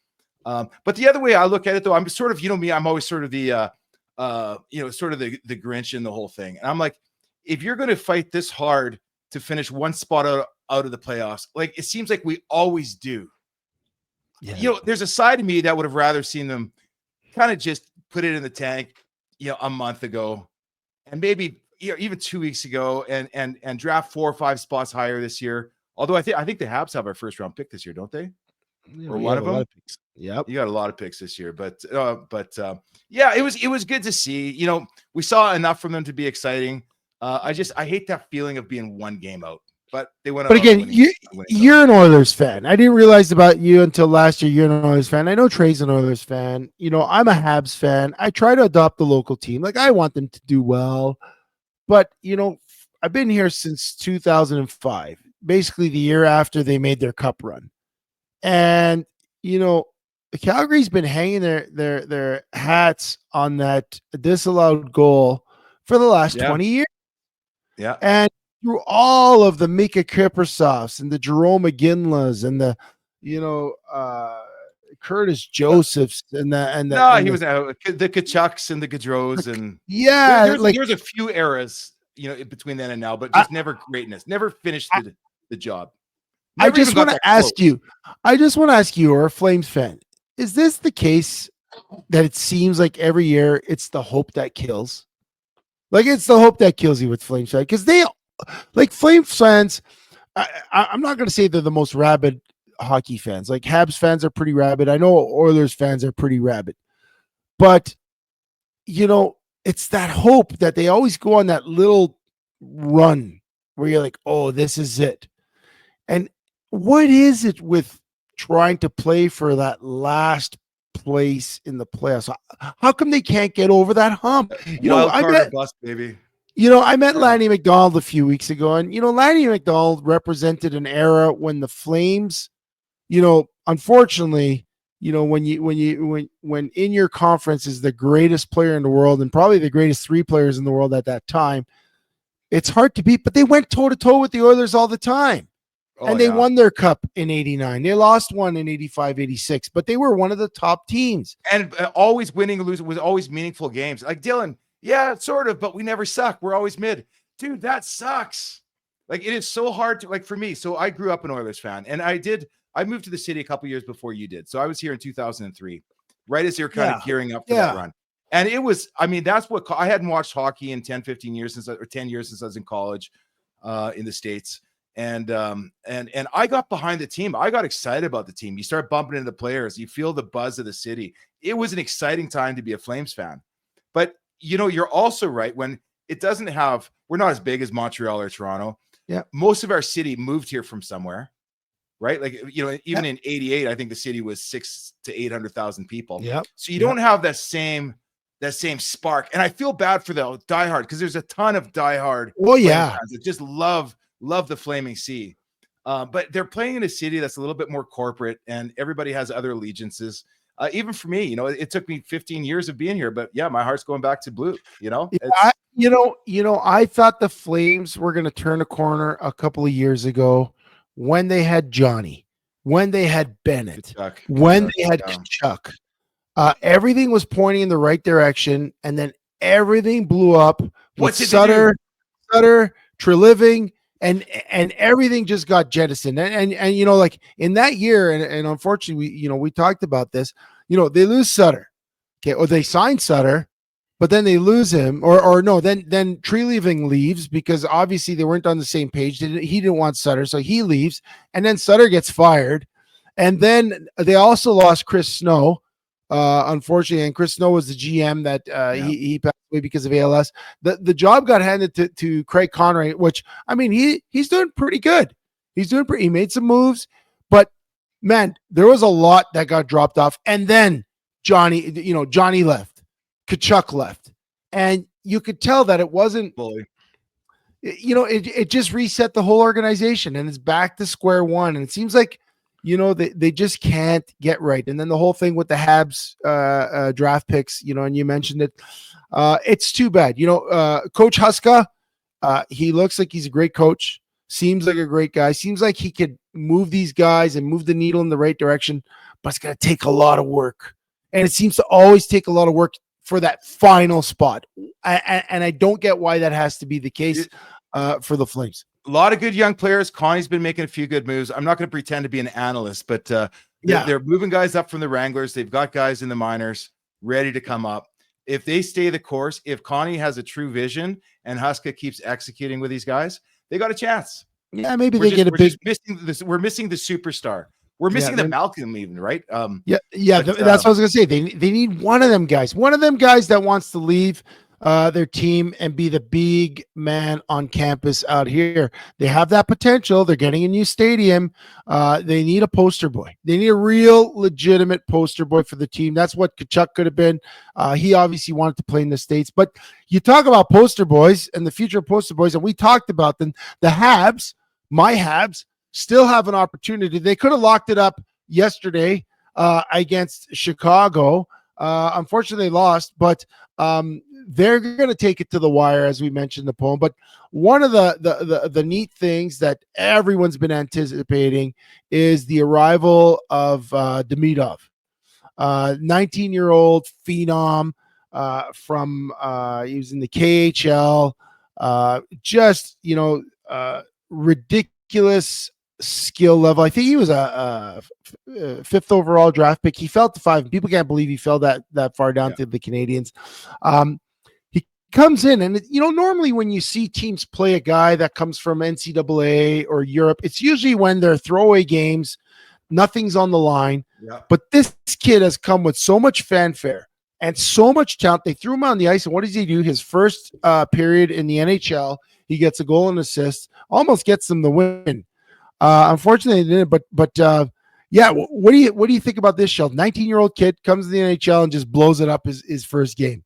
But the other way I look at it, though, I'm sort of, me, I'm always sort of the, sort of the Grinch in the whole thing. And I'm like, if you're going to fight this hard to finish one spot out of the playoffs, like, it seems like we always do. Yeah. There's a side of me that would have rather seen them kind of just put it in the tank, a month ago, and maybe even 2 weeks ago, and draft 4 or 5 spots higher this year. Although I think the Habs have our first round pick this year, don't they? Or one of them. Yep. You got a lot of picks this year, but yeah, it was good to see. We saw enough from them to be exciting. I hate that feeling of being one game out. But they went. But again, you're an Oilers fan. I didn't realize about you until last year. You're an Oilers fan. I know Trey's an Oilers fan. I'm a Habs fan. I try to adopt the local team. Like, I want them to do well. But I've been here since 2005, basically the year after they made their cup run, and Calgary's been hanging their hats on that disallowed goal for the last 20 years. Yeah. And through all of the Mika Kiprasovs and the Jerome McGinleys and the, Curtis Josephs and he was the Kachucks and the Gaudreaus and there's a few eras, between then and now, but just never greatness, never finished the job. I just want to ask you, you're a Flames fan. Is this the case that it seems like every year it's the hope that kills? Like it's the hope that kills you with Flames fans, because they like Flames fans. I'm not going to say they're the most rabid hockey fans. Like Habs fans are pretty rabid. I know Oilers fans are pretty rabid, but it's that hope that they always go on that little run where you're like, oh, this is it. And what is it with trying to play for that last place in the playoffs? How come they can't get over that hump? Bust, baby. I met Lanny McDonald a few weeks ago, and Lanny McDonald represented an era when the Flames, unfortunately, when in your conference is the greatest player in the world and probably the greatest three players in the world at that time, it's hard to beat. But they went toe to toe with the Oilers all the time. And they won their cup in 89. They lost one in 85, 86, but they were one of the top teams. And always winning or losing was always meaningful games. Like Dylan, yeah, sort of, but we never suck. We're always mid. Dude, that sucks. Like it is so hard to, like for me. So I grew up an Oilers fan, and I moved to the city a couple years before you did. So I was here in 2003, right as you're kind of gearing up for that run. And it was, that's what I hadn't watched hockey in 10 years since I was in college in the States. And I got behind the team. I got excited about the team. You start bumping into the players. You feel the buzz of the city. It was an exciting time to be a Flames fan. But, you're also right when it doesn't have, we're not as big as Montreal or Toronto. Yeah. Most of our city moved here from somewhere, right? Like, even in 88, I think the city was 600,000 to 800,000 people. Yeah. So you don't have that same spark. And I feel bad for the diehard, because there's a ton of diehard fans that just love the Flaming Sea. But they're playing in a city that's a little bit more corporate, and everybody has other allegiances. Even for me, it took me 15 years of being here, but my heart's going back to blue. I thought the Flames were going to turn a corner a couple of years ago when they had Johnny, when they had Bennett, when they had Kachuk. Everything was pointing in the right direction, and then everything blew up with Sutter, Treliving, and everything just got jettisoned. And like in that year, and unfortunately, we talked about this, they lose Sutter. Okay, or they sign Sutter, but then they lose him, or no, then Treliving leaves because obviously they weren't on the same page. He didn't want Sutter, so he leaves, and then Sutter gets fired. And then they also lost Chris Snow, unfortunately, and Chris Snow was the GM that he passed away because of ALS. The job got handed to Craig Conroy, which he's doing pretty good. He made some moves, but man, there was a lot that got dropped off. And then Johnny left, Kachuk left, and you could tell that it wasn't. It just reset the whole organization, and it's back to square one. And it seems like they just can't get right. And then the whole thing with the Habs draft picks, and you mentioned it. It's too bad. Coach Huska, he looks like he's a great coach. Seems like a great guy. Seems like he could move these guys and move the needle in the right direction, but it's going to take a lot of work. And it seems to always take a lot of work for that final spot. And I don't get why that has to be the case for the Flames. A lot of good young players. Connie's been making a few good moves. I'm not going to pretend to be an analyst, but they're moving guys up from the Wranglers. They've got guys in the minors ready to come up. If they stay the course, if Connie has a true vision and Huska keeps executing with these guys, they got a chance. Yeah, maybe they get a big. We're missing the superstar. We're missing the Malcolm, even, right? That's what I was going to say. They need one of them guys that wants to leave their team and be the big man on campus out here. They have that potential. They're getting a new stadium. They need a poster boy. They need a real legitimate poster boy for the team. That's what Kachuk could have been. He obviously wanted to play in the States, but you talk about poster boys and the future of poster boys, and we talked about them. The Habs, my Habs, still have an opportunity. They could have locked it up yesterday against Chicago. Unfortunately, they lost, but they're going to take it to the wire, as we mentioned in the poem. But one of the neat things that everyone's been anticipating is the arrival of Demidov. 19-year-old phenom from he was in the KHL. Just ridiculous skill level. I think he was a fifth overall draft pick. He fell to 5. People can't believe he fell that far down to the Canadians. He comes in, and normally when you see teams play a guy that comes from NCAA or Europe, it's usually when they're throwaway games, nothing's on the line. Yeah. But this kid has come with so much fanfare and so much talent. They threw him on the ice, and what does he do? His first period in the NHL, he gets a goal and assist, almost gets them the win. Unfortunately, they didn't. But yeah, what do you think about this, Sheldon? 19-year-old kid comes to the NHL and just blows it up his first game.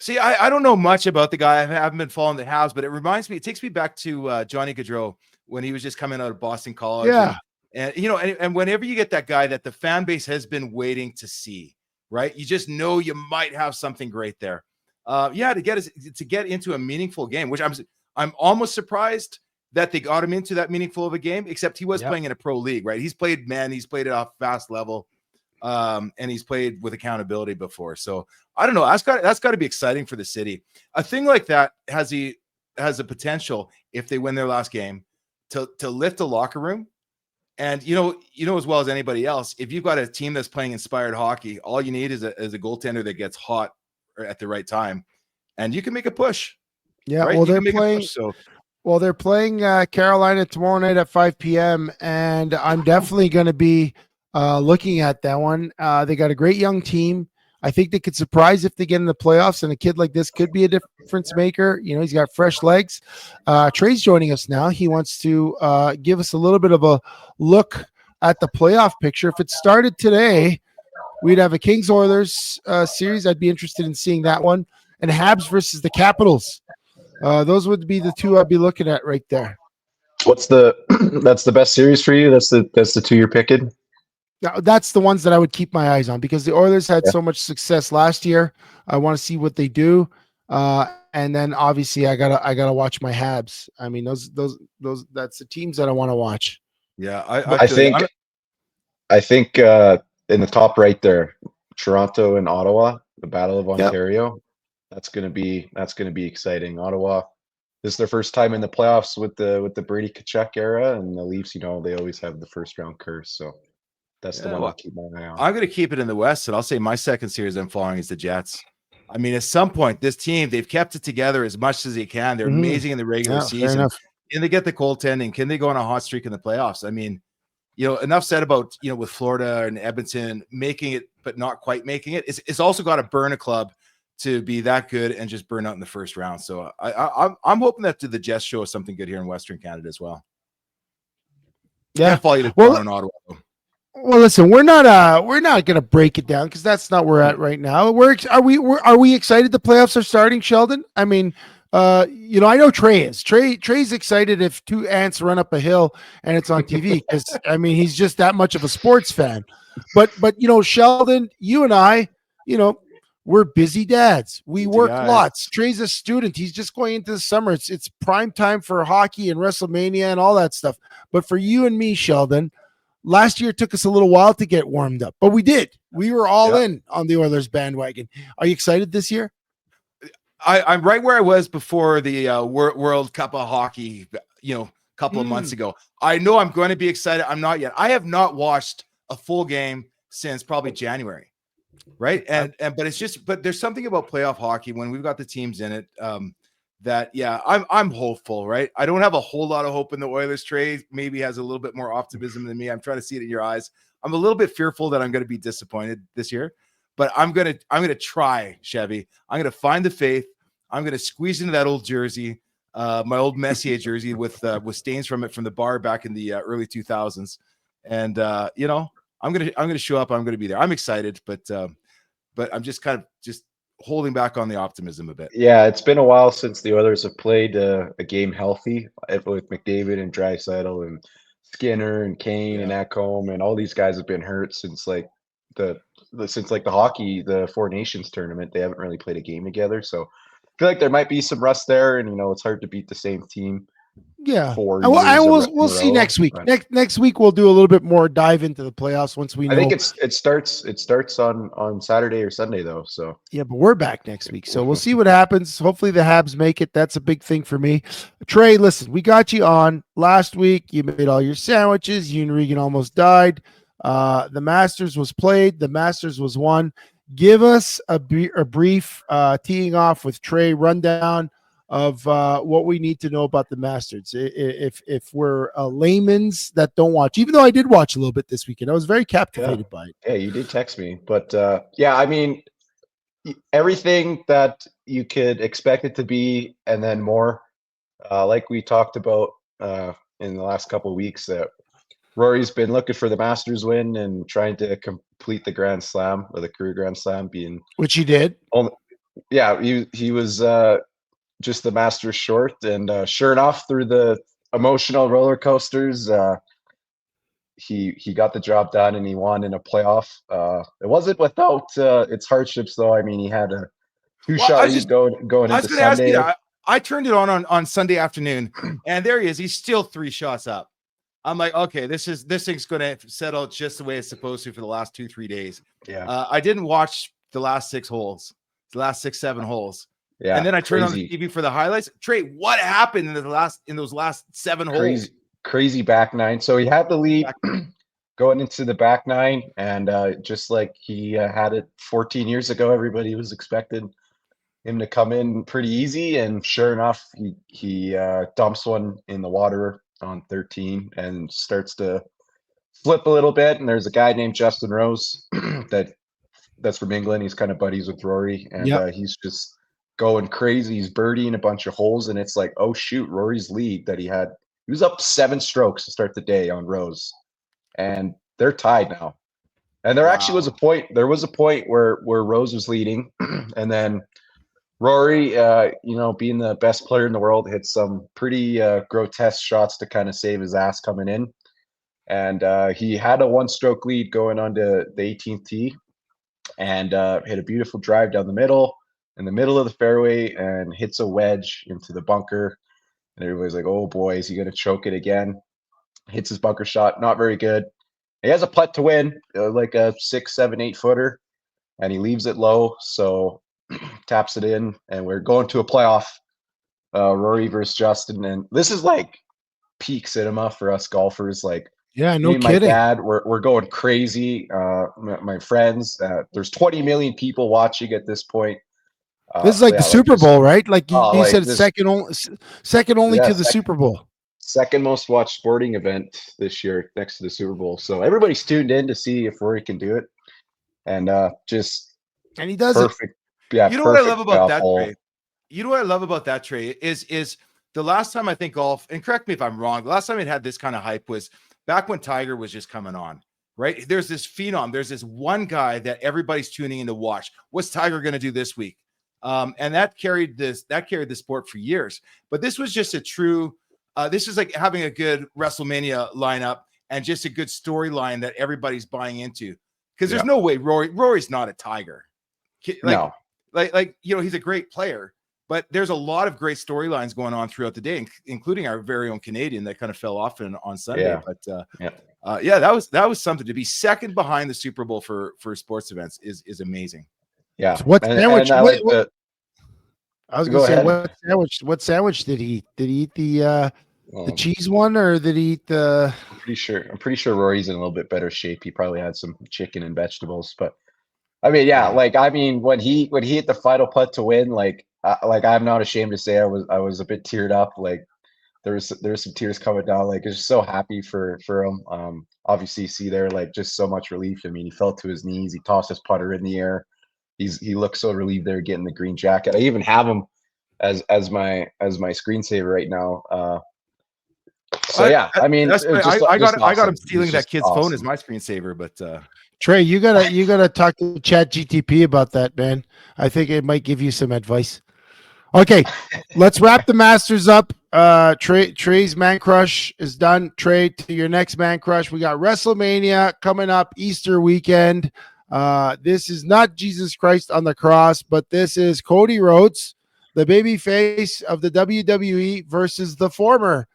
See, I don't know much about the guy. I haven't been following the Habs, but it takes me back to Johnny Gaudreau when he was just coming out of Boston College. Yeah. And whenever you get that guy that the fan base has been waiting to see, right? You just know you might have something great there. To get into a meaningful game, which I'm almost surprised that they got him into that meaningful of a game, except he was playing in a pro league, right? He's played it off fast level. And he's played with accountability before. So I don't know. That's got to be exciting for the city. A thing like that has a potential, if they win their last game, to lift a locker room. And as well as anybody else, if you've got a team that's playing inspired hockey, all you need is a goaltender that gets hot at the right time, and you can make a push. Yeah, right? Well, they're playing Carolina tomorrow night at 5 p.m. and I'm definitely going to be looking at that one. They got a great young team. I think they could surprise if they get in the playoffs, and a kid like this could be a difference maker. He's got fresh legs. Trey's joining us now. He wants to give us a little bit of a look at the playoff picture. If it started today, we'd have a Kings-Oilers series. I'd be interested in seeing that one. And Habs versus the Capitals. Those would be the two I'd be looking at right there. That's the best series for you? That's the two you're picking? That's the ones that I would keep my eyes on, because the Oilers had so much success last year. I want to see what they do, and then obviously I gotta watch my Habs. I mean, those that's the teams that I want to watch. Yeah, I think in the top right there, Toronto and Ottawa, the Battle of Ontario. That's gonna be exciting. Ottawa, this is their first time in the playoffs with the Brady Tkachuk era, and the Leafs. They always have the first round curse, so. That's the one I'll keep my eye on. I'm going to keep it in the West, and I'll say my second series I'm following is the Jets. I mean, at some point, this team, they've kept it together as much as they can. They're amazing in the regular season. Can they get the goaltending? Can they go on a hot streak in the playoffs? I mean, enough said about, with Florida and Edmonton making it, but not quite making it. It's also got to burn a club to be that good and just burn out in the first round. So I'm hoping that the Jets show us something good here in Western Canada as well. Yeah. I'll follow you to Toronto and Ottawa. Well, listen, we're not going to break it down, because that's not where we're at right now. Are we excited the playoffs are starting, Sheldon? I mean, I know Trey is. Trey's excited if two ants run up a hill and it's on TV, because I mean, he's just that much of a sports fan. But Sheldon, you and I, we're busy dads. We work lots. Trey's a student. He's just going into the summer. It's prime time for hockey and WrestleMania and all that stuff. But for you and me, Sheldon, last year took us a little while to get warmed up, but we did. We were all in on the Oilers bandwagon. Are you excited this year? I'm right where I was before the World Cup of Hockey, couple of months ago. I know I'm going to be excited. I'm not yet. I have not watched a full game since probably January, right? But there's something about playoff hockey when we've got the teams in it. I'm hopeful, right? I don't have a whole lot of hope in the Oilers. Trey maybe has a little bit more optimism than me. I'm trying to see it in your eyes. I'm a little bit fearful that I'm going to be disappointed this year, but I'm going to try, Chevy. I'm going to find the faith. I'm going to squeeze into that old jersey, my old Messier jersey with stains from the bar back in the early 2000s. And I'm going to show up. I'm going to be there. I'm excited, but I'm just kind of holding back on the optimism a bit. Yeah, it's been a while since the Oilers have played a game healthy with McDavid and Draisaitl and Skinner and Kane and Ekholm, and all these guys have been hurt since the hockey, the Four Nations tournament. They haven't really played a game together, so I feel like there might be some rust there, and it's hard to beat the same team Yeah, 4 and years. we'll see next week. But Next week we'll do a little bit more dive into the playoffs once we know. I think it starts on Saturday or Sunday though. So Yeah, but we're back next week, so we'll see what happens. Hopefully the Habs make it. That's a big thing for me. Trey, listen, we got you on last week. You made all your sandwiches. You and Regan almost died. The Masters was played. The Masters was won. Give us a brief teeing off with Trey rundown of what we need to know about the Masters. If we're layman's that don't watch, even though I did watch a little bit this weekend, I was very captivated by it. yeah, you did text me, but yeah, I mean, everything that you could expect it to be, and then more. Like we talked about in the last couple of weeks, that Rory's been looking for the Masters win and trying to complete the Grand Slam, or the career Grand Slam, being Which he did. Yeah, he was just the Masters short, and sure enough, through the emotional roller coasters, he got the job done and he won in a playoff. It wasn't without its hardships, though. I mean, he had a two-shot lead going I was into going to ask you Sunday. that. I turned it on Sunday afternoon, and there he is. He's still 3 shots up. I'm like, okay, this thing's going to settle just the way it's supposed to for the last 2-3 days. Yeah, I didn't watch the last 6 holes, the last 6-7 holes. yeah. And then I turned on crazy. the TV for the highlights. Trey, what happened in those last 7 holes? Crazy back nine. So he had the lead going into the back nine, and just like he had it 14 years ago, everybody was expecting him to come in pretty easy, and sure enough, he dumps one in the water on 13 and starts to flip a little bit. And there's a guy named Justin Rose that's from England. He's kind of buddies with Rory, and he's just going crazy. He's birdieing a bunch of holes, and it's like, oh shoot, Rory's lead that he was up 7 strokes to start the day on Rose, and they're tied now. And there actually was a point. There was a point where Rose was leading, and then Rory, being the best player in the world, hit some pretty grotesque shots to kind of save his ass coming in, and he had a 1-stroke lead going on to the 18th tee, and hit a beautiful drive down the middle, in the middle of the fairway, and hits a wedge into the bunker. And everybody's like, oh boy, is he going to choke it again? Hits his bunker shot, not very good. He has a putt to win, like a 6, 7, 8 footer, and he leaves it low. So taps it in, and we're going to a playoff. Rory versus Justin, and this is like peak cinema for us golfers. Like, yeah, no me and kidding. my dad, we're going crazy. My friends, there's 20 million people watching at this point. This is like the Super Bowl, right? Like you said, this, second only to the Super Bowl. Second most watched sporting event this year, next to the Super Bowl. So everybody's tuned in to see if Rory can do it, and he does perfect. Yeah, you know what I love about that, Trey? You know what I love about that, Trey, is the last time I think golf, and correct me if I'm wrong, the last time it had this kind of hype was back when Tiger was just coming on, right? There's this phenom. There's this one guy that everybody's tuning in to watch. What's Tiger going to do this week? And that carried the sport for years. But this was just a true, this is like having a good WrestleMania lineup and just a good storyline that everybody's buying into. Because there's no way Rory's not a Tiger. No. Like he's a great player, but there's a lot of great storylines going on throughout the day, including our very own Canadian that kind of fell off on Sunday. Yeah. But that was something. To be second behind the Super Bowl for sports events is amazing. Yeah. So what sandwich? I was going to say, what sandwich did he eat? Did he eat the cheese one, or did he eat the? I'm pretty sure Rory's in a little bit better shape. He probably had some chicken and vegetables, but I mean, when he hit the final putt to win, like I'm not ashamed to say I was a bit teared up. Like there's some tears coming down. Like, it's just so happy for him. Obviously, you see there, like, just so much relief. I mean, he fell to his knees. He tossed his putter in the air. He looked so relieved there, getting the green jacket. I even have him as my screensaver right now. I mean, I got him stealing that kid's awesome phone as my screensaver, but Trey, you gotta talk to ChatGTP about that, man. I think it might give you some advice. Okay, let's wrap the Masters up. Trey's man crush is done. Trey, to your next man crush. We got WrestleMania coming up, Easter weekend. This is not Jesus Christ on the cross, but this is Cody Rhodes, the baby face of the WWE, versus the former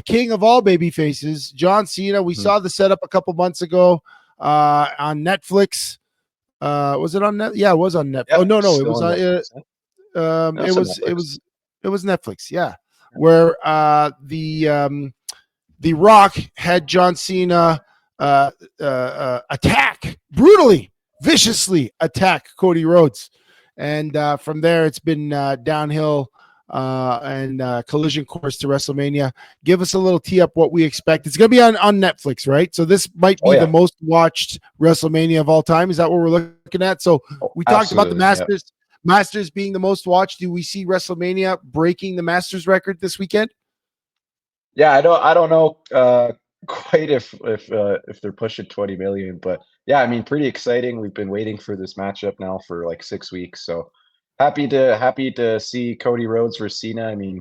king of all baby faces, John Cena. We saw the setup a couple months ago on Netflix. Was it on Net? Yeah, it was on Netflix. Yep, Oh no, it still was on on. Netflix, huh? No, It it's on was Netflix. it was Netflix. Yeah, where the Rock had John Cena attack brutally, viciously attack Cody Rhodes, and from there it's been downhill and collision course to WrestleMania. Give us a little tee up what we expect. It's going to be on Netflix, right? So this might be Oh, yeah. the most watched WrestleMania of all time. Is that what we're looking at? So we talked about the Absolutely, yeah. Masters being the most watched. Do we see WrestleMania breaking the Masters record this weekend? Yeah, I don't know quite if they're pushing 20 million, but yeah, I mean, pretty exciting. We've been waiting for this matchup now for like 6 weeks, so happy to see Cody Rhodes versus Cena. I mean,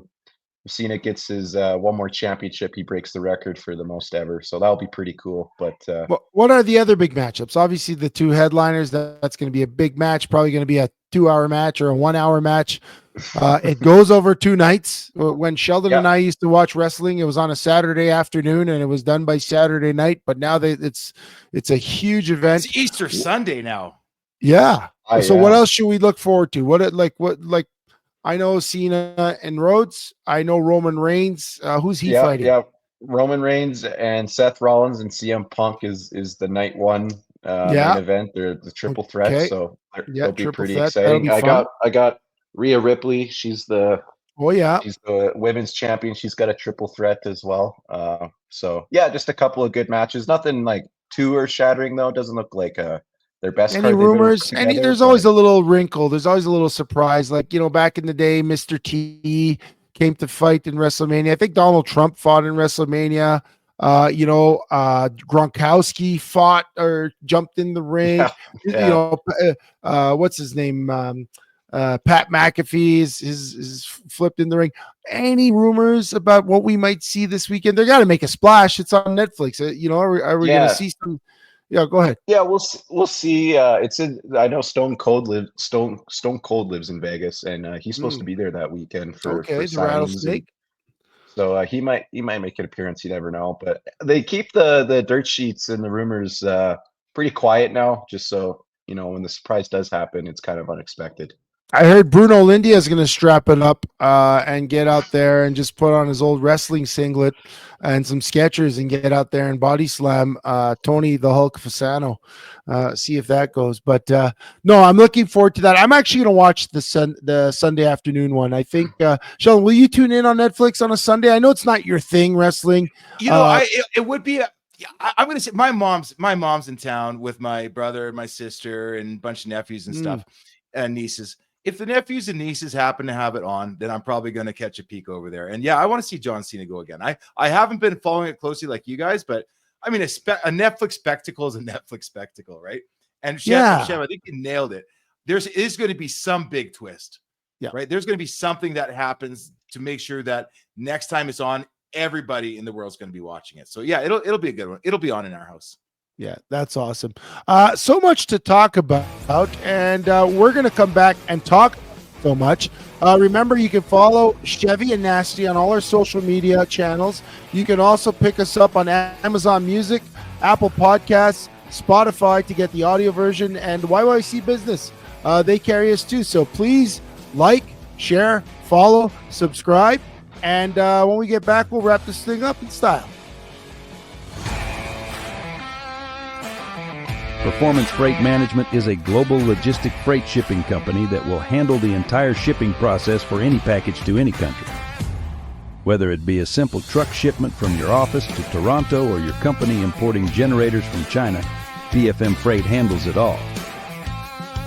if Cena gets his one more championship, he breaks the record for the most ever, so that'll be pretty cool. But What are the other big matchups? Obviously, the two headliners. That's going to be a big match. Probably going to be a 2-hour match or a 1-hour match. It goes over 2 nights. When Sheldon and I used to watch wrestling, it was on a Saturday afternoon and it was done by Saturday night. But now it's a huge event. It's Easter Sunday now. Yeah. So yeah. what else should we look forward to? I know Cena and Rhodes. I know Roman Reigns. Who's he fighting? Yeah, Roman Reigns and Seth Rollins and CM Punk is the night one main event. They're the triple threat, so they'll be pretty exciting. I got Rhea Ripley. She's the women's champion. She's got a triple threat as well. So yeah, just a couple of good matches. Nothing like too earth-shattering though. It doesn't look like their best. Any rumors? There's always a little wrinkle. There's always a little surprise. Like, back in the day, Mr. T came to fight in WrestleMania. I think Donald Trump fought in WrestleMania. Gronkowski fought or jumped in the ring. What's his name? Pat McAfee is flipped in the ring. Any rumors about what we might see this weekend? They got to make a splash. It's on Netflix. Are we going to see some? Yeah, go ahead. Yeah, we'll see. It's in. I know Stone Cold lives in Vegas, and he's supposed to be there that weekend for the signings. rattlesnake. So he might make an appearance. You never know. But they keep the dirt sheets and the rumors pretty quiet now, just so when the surprise does happen, it's kind of unexpected. I heard Bruno Lindia is going to strap it up and get out there and just put on his old wrestling singlet and some Skechers and get out there and body slam Tony the Hulk Fasano. See if that goes. But no, I'm looking forward to that. I'm actually going to watch the Sunday afternoon one. I think, Sheldon, will you tune in on Netflix on a Sunday? I know it's not your thing, wrestling. It would be. I'm going to say my mom's in town with my brother and my sister and a bunch of nephews and stuff and nieces. If the nephews and nieces happen to have it on, then I'm probably going to catch a peek over there. And yeah, I want to see John Cena go again. I haven't been following it closely like you guys, but I mean, a Netflix spectacle is a Netflix spectacle, right? And Chef, I think you nailed it. There is going to be some big twist, right? There's going to be something that happens to make sure that next time it's on, everybody in the world is going to be watching it. So yeah, it'll be a good one. It'll be on in our house. Yeah, that's awesome. So much to talk about, and we're going to come back and talk so much. Remember, you can follow Chevy and Nasty on all our social media channels. You can also pick us up on Amazon Music, Apple Podcasts, Spotify to get the audio version, and YYC Business. They carry us too. So please like, share, follow, subscribe, and when we get back, we'll wrap this thing up in style. Performance Freight Management is a global logistic freight shipping company that will handle the entire shipping process for any package to any country. Whether it be a simple truck shipment from your office to Toronto or your company importing generators from China, PFM Freight handles it all.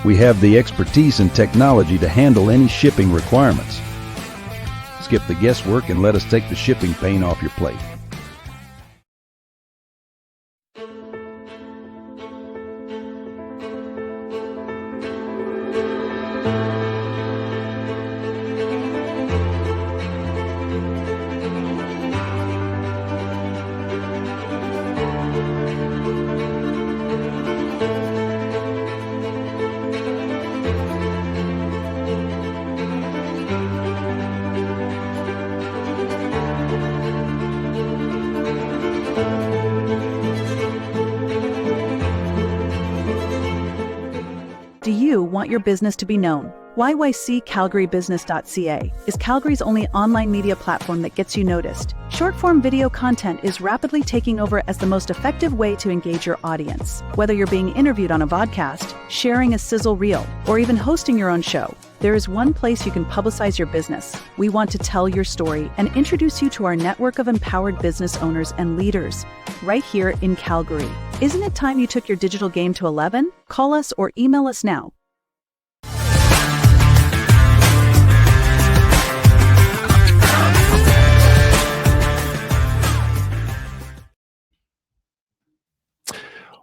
We have the expertise and technology to handle any shipping requirements. Skip the guesswork and let us take the shipping pain off your plate. Do you want your business to be known? YYCCalgaryBusiness.ca is Calgary's only online media platform that gets you noticed. Short-form video content is rapidly taking over as the most effective way to engage your audience. Whether you're being interviewed on a vodcast, sharing a sizzle reel, or even hosting your own show, there is one place you can publicize your business. We want to tell your story and introduce you to our network of empowered business owners and leaders right here in Calgary. Isn't it time you took your digital game to 11? Call us or email us now.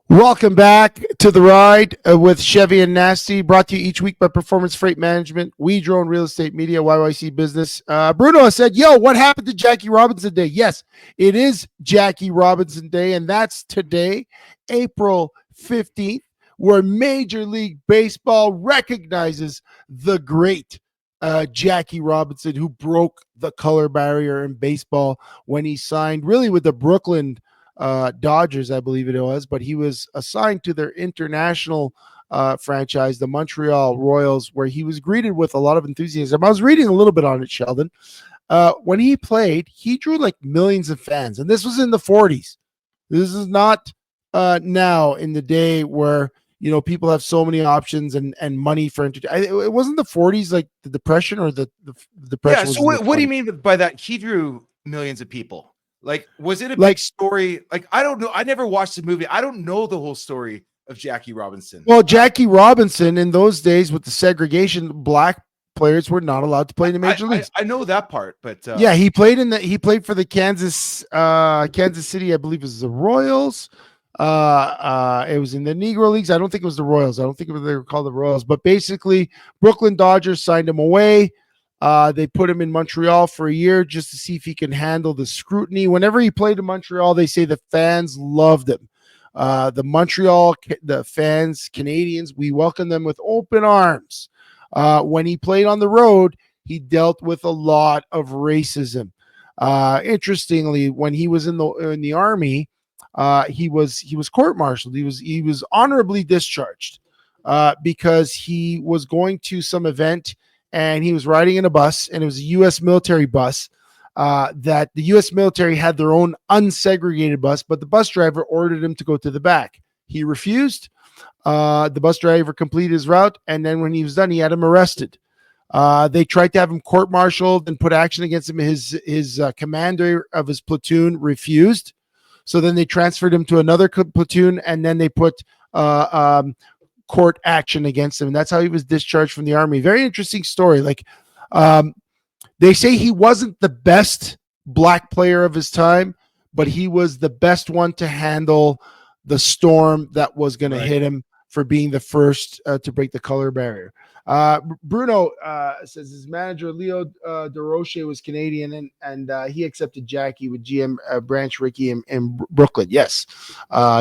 Welcome back to the ride with Chevy and Nasty, brought to you each week by Performance Freight Management, We Drone Real Estate Media, YYC Business. Bruno said, yo, what happened to Jackie Robinson Day? Yes, it is Jackie Robinson Day, and that's today, April 15th, where Major League Baseball recognizes the great Jackie Robinson, who broke the color barrier in baseball when he signed really with the Brooklyn Dodgers, I believe it was, but he was assigned to their international franchise, the Montreal Royals, where he was greeted with a lot of enthusiasm. I was reading a little bit on it, Sheldon. When he played, he drew like millions of fans, and this was in the 40s. This is not now in the day where, you know, people have so many options and money for entertainment. It wasn't the 40s, like the Depression, or the Depression. Yeah. So what do you mean by that? He drew millions of people. Like, was it a like big story? Like, I don't know. I never watched the movie. I don't know the whole story of Jackie Robinson. Well, Jackie Robinson, in those days with the segregation, black players were not allowed to play in the major leagues. I know that part, but yeah, he played for the Kansas City, I believe it was the Royals. It was in the Negro Leagues. I don't think it was the Royals. I don't think they were called the Royals, but basically Brooklyn Dodgers signed him away. They put him in Montreal for a year just to see if he can handle the scrutiny. Whenever he played in Montreal, they say the fans loved him. The fans, Canadians, we welcome them with open arms. When he played on the road, he dealt with a lot of racism. Interestingly, when he was in the army, he was court-martialed. He was honorably discharged because he was going to some event. And he was riding in a bus, and it was a U.S. military bus that the U.S. military had their own unsegregated bus, but the bus driver ordered him to go to the back. He refused. The bus driver completed his route, and then when he was done, he had him arrested. They tried to have him court-martialed and put action against him. His commander of his platoon refused. So then they transferred him to another platoon, and then they put court action against him, and that's how he was discharged from the army. Very interesting story. Like, they say he wasn't the best black player of his time, but he was the best one to handle the storm that was going to hit him for being the first to break the color barrier. Bruno says his manager Leo DeRoche was Canadian, and he accepted Jackie with GM Branch Rickey in Brooklyn. Yes,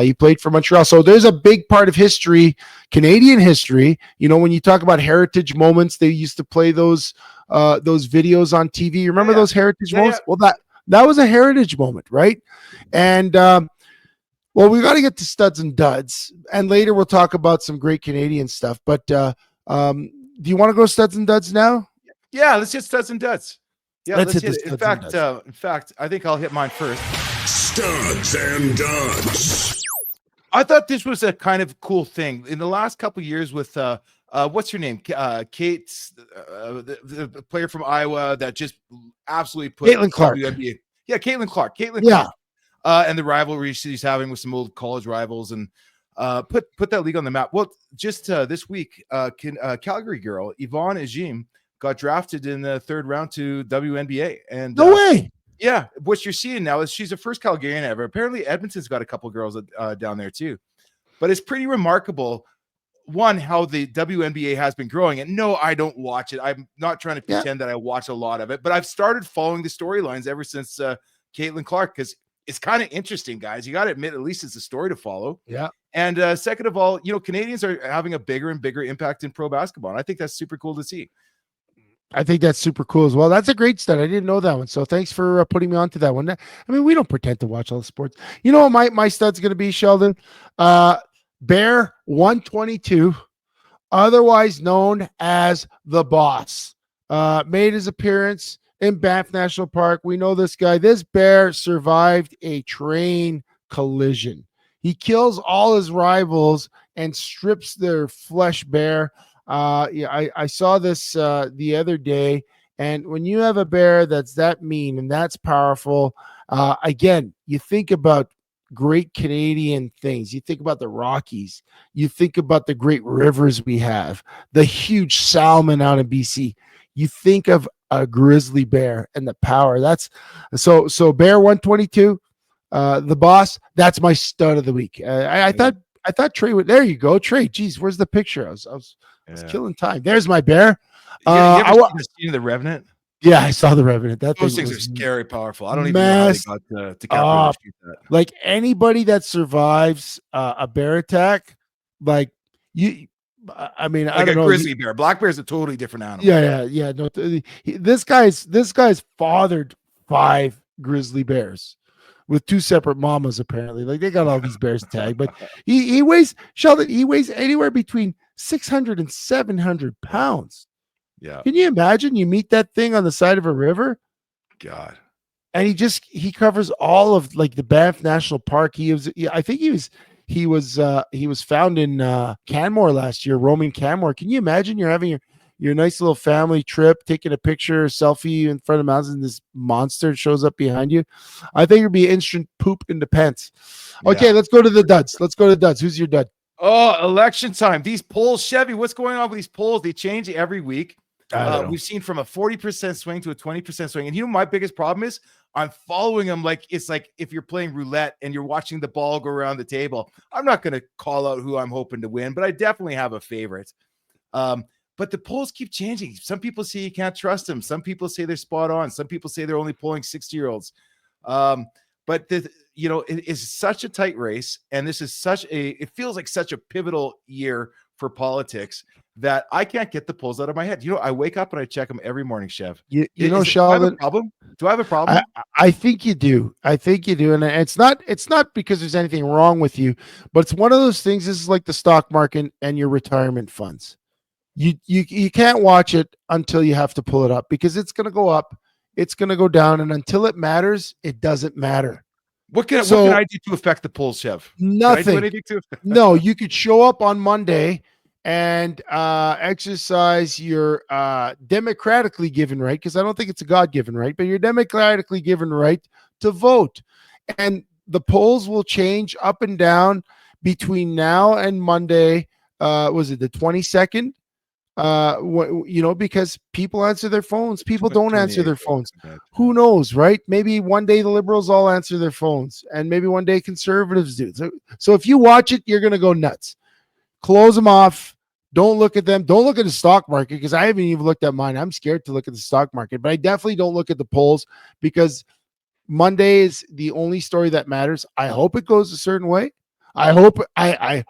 he played for Montreal. So there's a big part of history, Canadian history. You know, when you talk about heritage moments, they used to play those videos on TV. You remember those heritage moments? Yeah. Well, that was a heritage moment, right? And well, we got to get to studs and duds, and later we'll talk about some great Canadian stuff. But do you want to go studs and duds now? Yeah, let's hit studs and duds. Yeah, let's hit it. In fact, I think I'll hit mine first. Studs and duds. I thought this was a kind of cool thing in the last couple of years with what's her name? Kate, the player from Iowa that just absolutely put Caitlin Clark. WNBA. Yeah, Caitlin Clark. Yeah. And the rivalry she's having with some old college rivals, and put that league on the map. Well, just this week, Calgary girl Yvonne Ejim got drafted in the third round to WNBA. And no way. Yeah, what you're seeing now is she's the first Calgarian ever. Apparently, Edmonton's got a couple girls down there too. But it's pretty remarkable, one, how the WNBA has been growing. And no, I don't watch it. I'm not trying to pretend that I watch a lot of it, but I've started following the storylines ever since Caitlin Clark, because it's kind of interesting, guys. You got to admit, at least it's a story to follow. Yeah. And second of all, you know, Canadians are having a bigger and bigger impact in pro basketball. And I think that's super cool to see. I think that's super cool as well. That's a great stat. I didn't know that one. So thanks for putting me onto that one. I mean, we don't pretend to watch all the sports. You know what my stud's going to be, Sheldon? Bear 122 otherwise known as the Boss, made his appearance in Banff National Park. We know this guy. This bear survived a train collision. He kills all his rivals and strips their flesh bare. I saw this the other day, and when you have a bear that's that mean and that's powerful, again, you think about great Canadian things. You think about the Rockies. You think about the great rivers we have, the huge salmon out in BC. You think of a grizzly bear and the power. That's so Bear 122, the Boss. That's my stud of the week. I thought Trey would. There you go, Trey. Geez, where's the picture? I was killing time. There's my bear. You ever seen the scene of The Revenant? Yeah, I saw The Revenant. Those things are scary powerful. I don't even know how they got to Calgary to shoot that. Like anybody that survives a bear attack, like you. I mean, like I don't know. Grizzly bear. Black bear is a totally different animal. Yeah. No, this guy's fathered 5 grizzly bears with 2 separate mamas. Apparently, like they got all these bears tagged, but he weighs Sheldon. He weighs anywhere between 600 and 700 pounds. Yeah. Can you imagine? You meet that thing on the side of a river. God. And he covers all of like the Banff National Park. I think he was found in Canmore last year, roaming Canmore. Can you imagine you're having your nice little family trip, taking a picture, selfie in front of mountains, and this monster shows up behind you? I think it'd be instant poop in the pants. Okay, let's go to the duds. Who's your dud? Oh, election time. These polls, Chevy, what's going on with these polls? They change every week. We've seen from a 40% swing to a 20% swing. And you know, my biggest problem is I'm following them. Like, it's like if you're playing roulette and you're watching the ball go around the table. I'm not going to call out who I'm hoping to win, but I definitely have a favorite. But the polls keep changing. Some people say you can't trust them. Some people say they're spot on. Some people say they're only polling 60-year-olds. But it is such a tight race. And this is it feels like such a pivotal year for politics that I can't get the polls out of my head. You know, I wake up and I check them every morning, Chev. You know, Sheldon, do I have a problem? I think you do. And it's not because there's anything wrong with you, but it's one of those things. This is like the stock market and your retirement funds. You can't watch it until you have to pull it up, because it's going to go up, it's going to go down, and until it matters, it doesn't matter. What can I do to affect the polls, Chev? Nothing. No, you could show up on Monday and exercise your democratically given right, because I don't think it's a God-given right, but your democratically given right to vote. And the polls will change up and down between now and Monday. Was it the 22nd? Because people answer their phones. People don't answer their phones. Who knows, right? Maybe one day the liberals all answer their phones, and maybe one day conservatives do. So if you watch it, you're going to go nuts. Close them off. Don't look at them. Don't look at the stock market, because I haven't even looked at mine. I'm scared to look at the stock market, but I definitely don't look at the polls, because Monday is the only story that matters. I hope it goes a certain way. I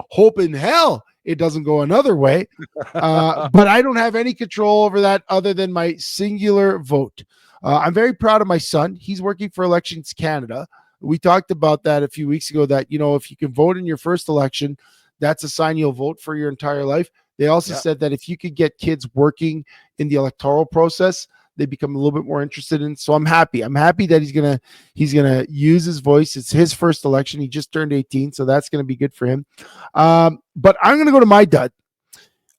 hope in hell it doesn't go another way. But I don't have any control over that other than my singular vote. I'm very proud of my son. He's working for Elections Canada. We talked about that a few weeks ago, that, if you can vote in your first election, that's a sign you'll vote for your entire life. They also said that if you could get kids working in the electoral process, they become a little bit more interested in. So I'm happy. I'm happy that he's gonna use his voice. It's his first election. He just turned 18, so that's gonna be good for him. But I'm gonna go to my dud.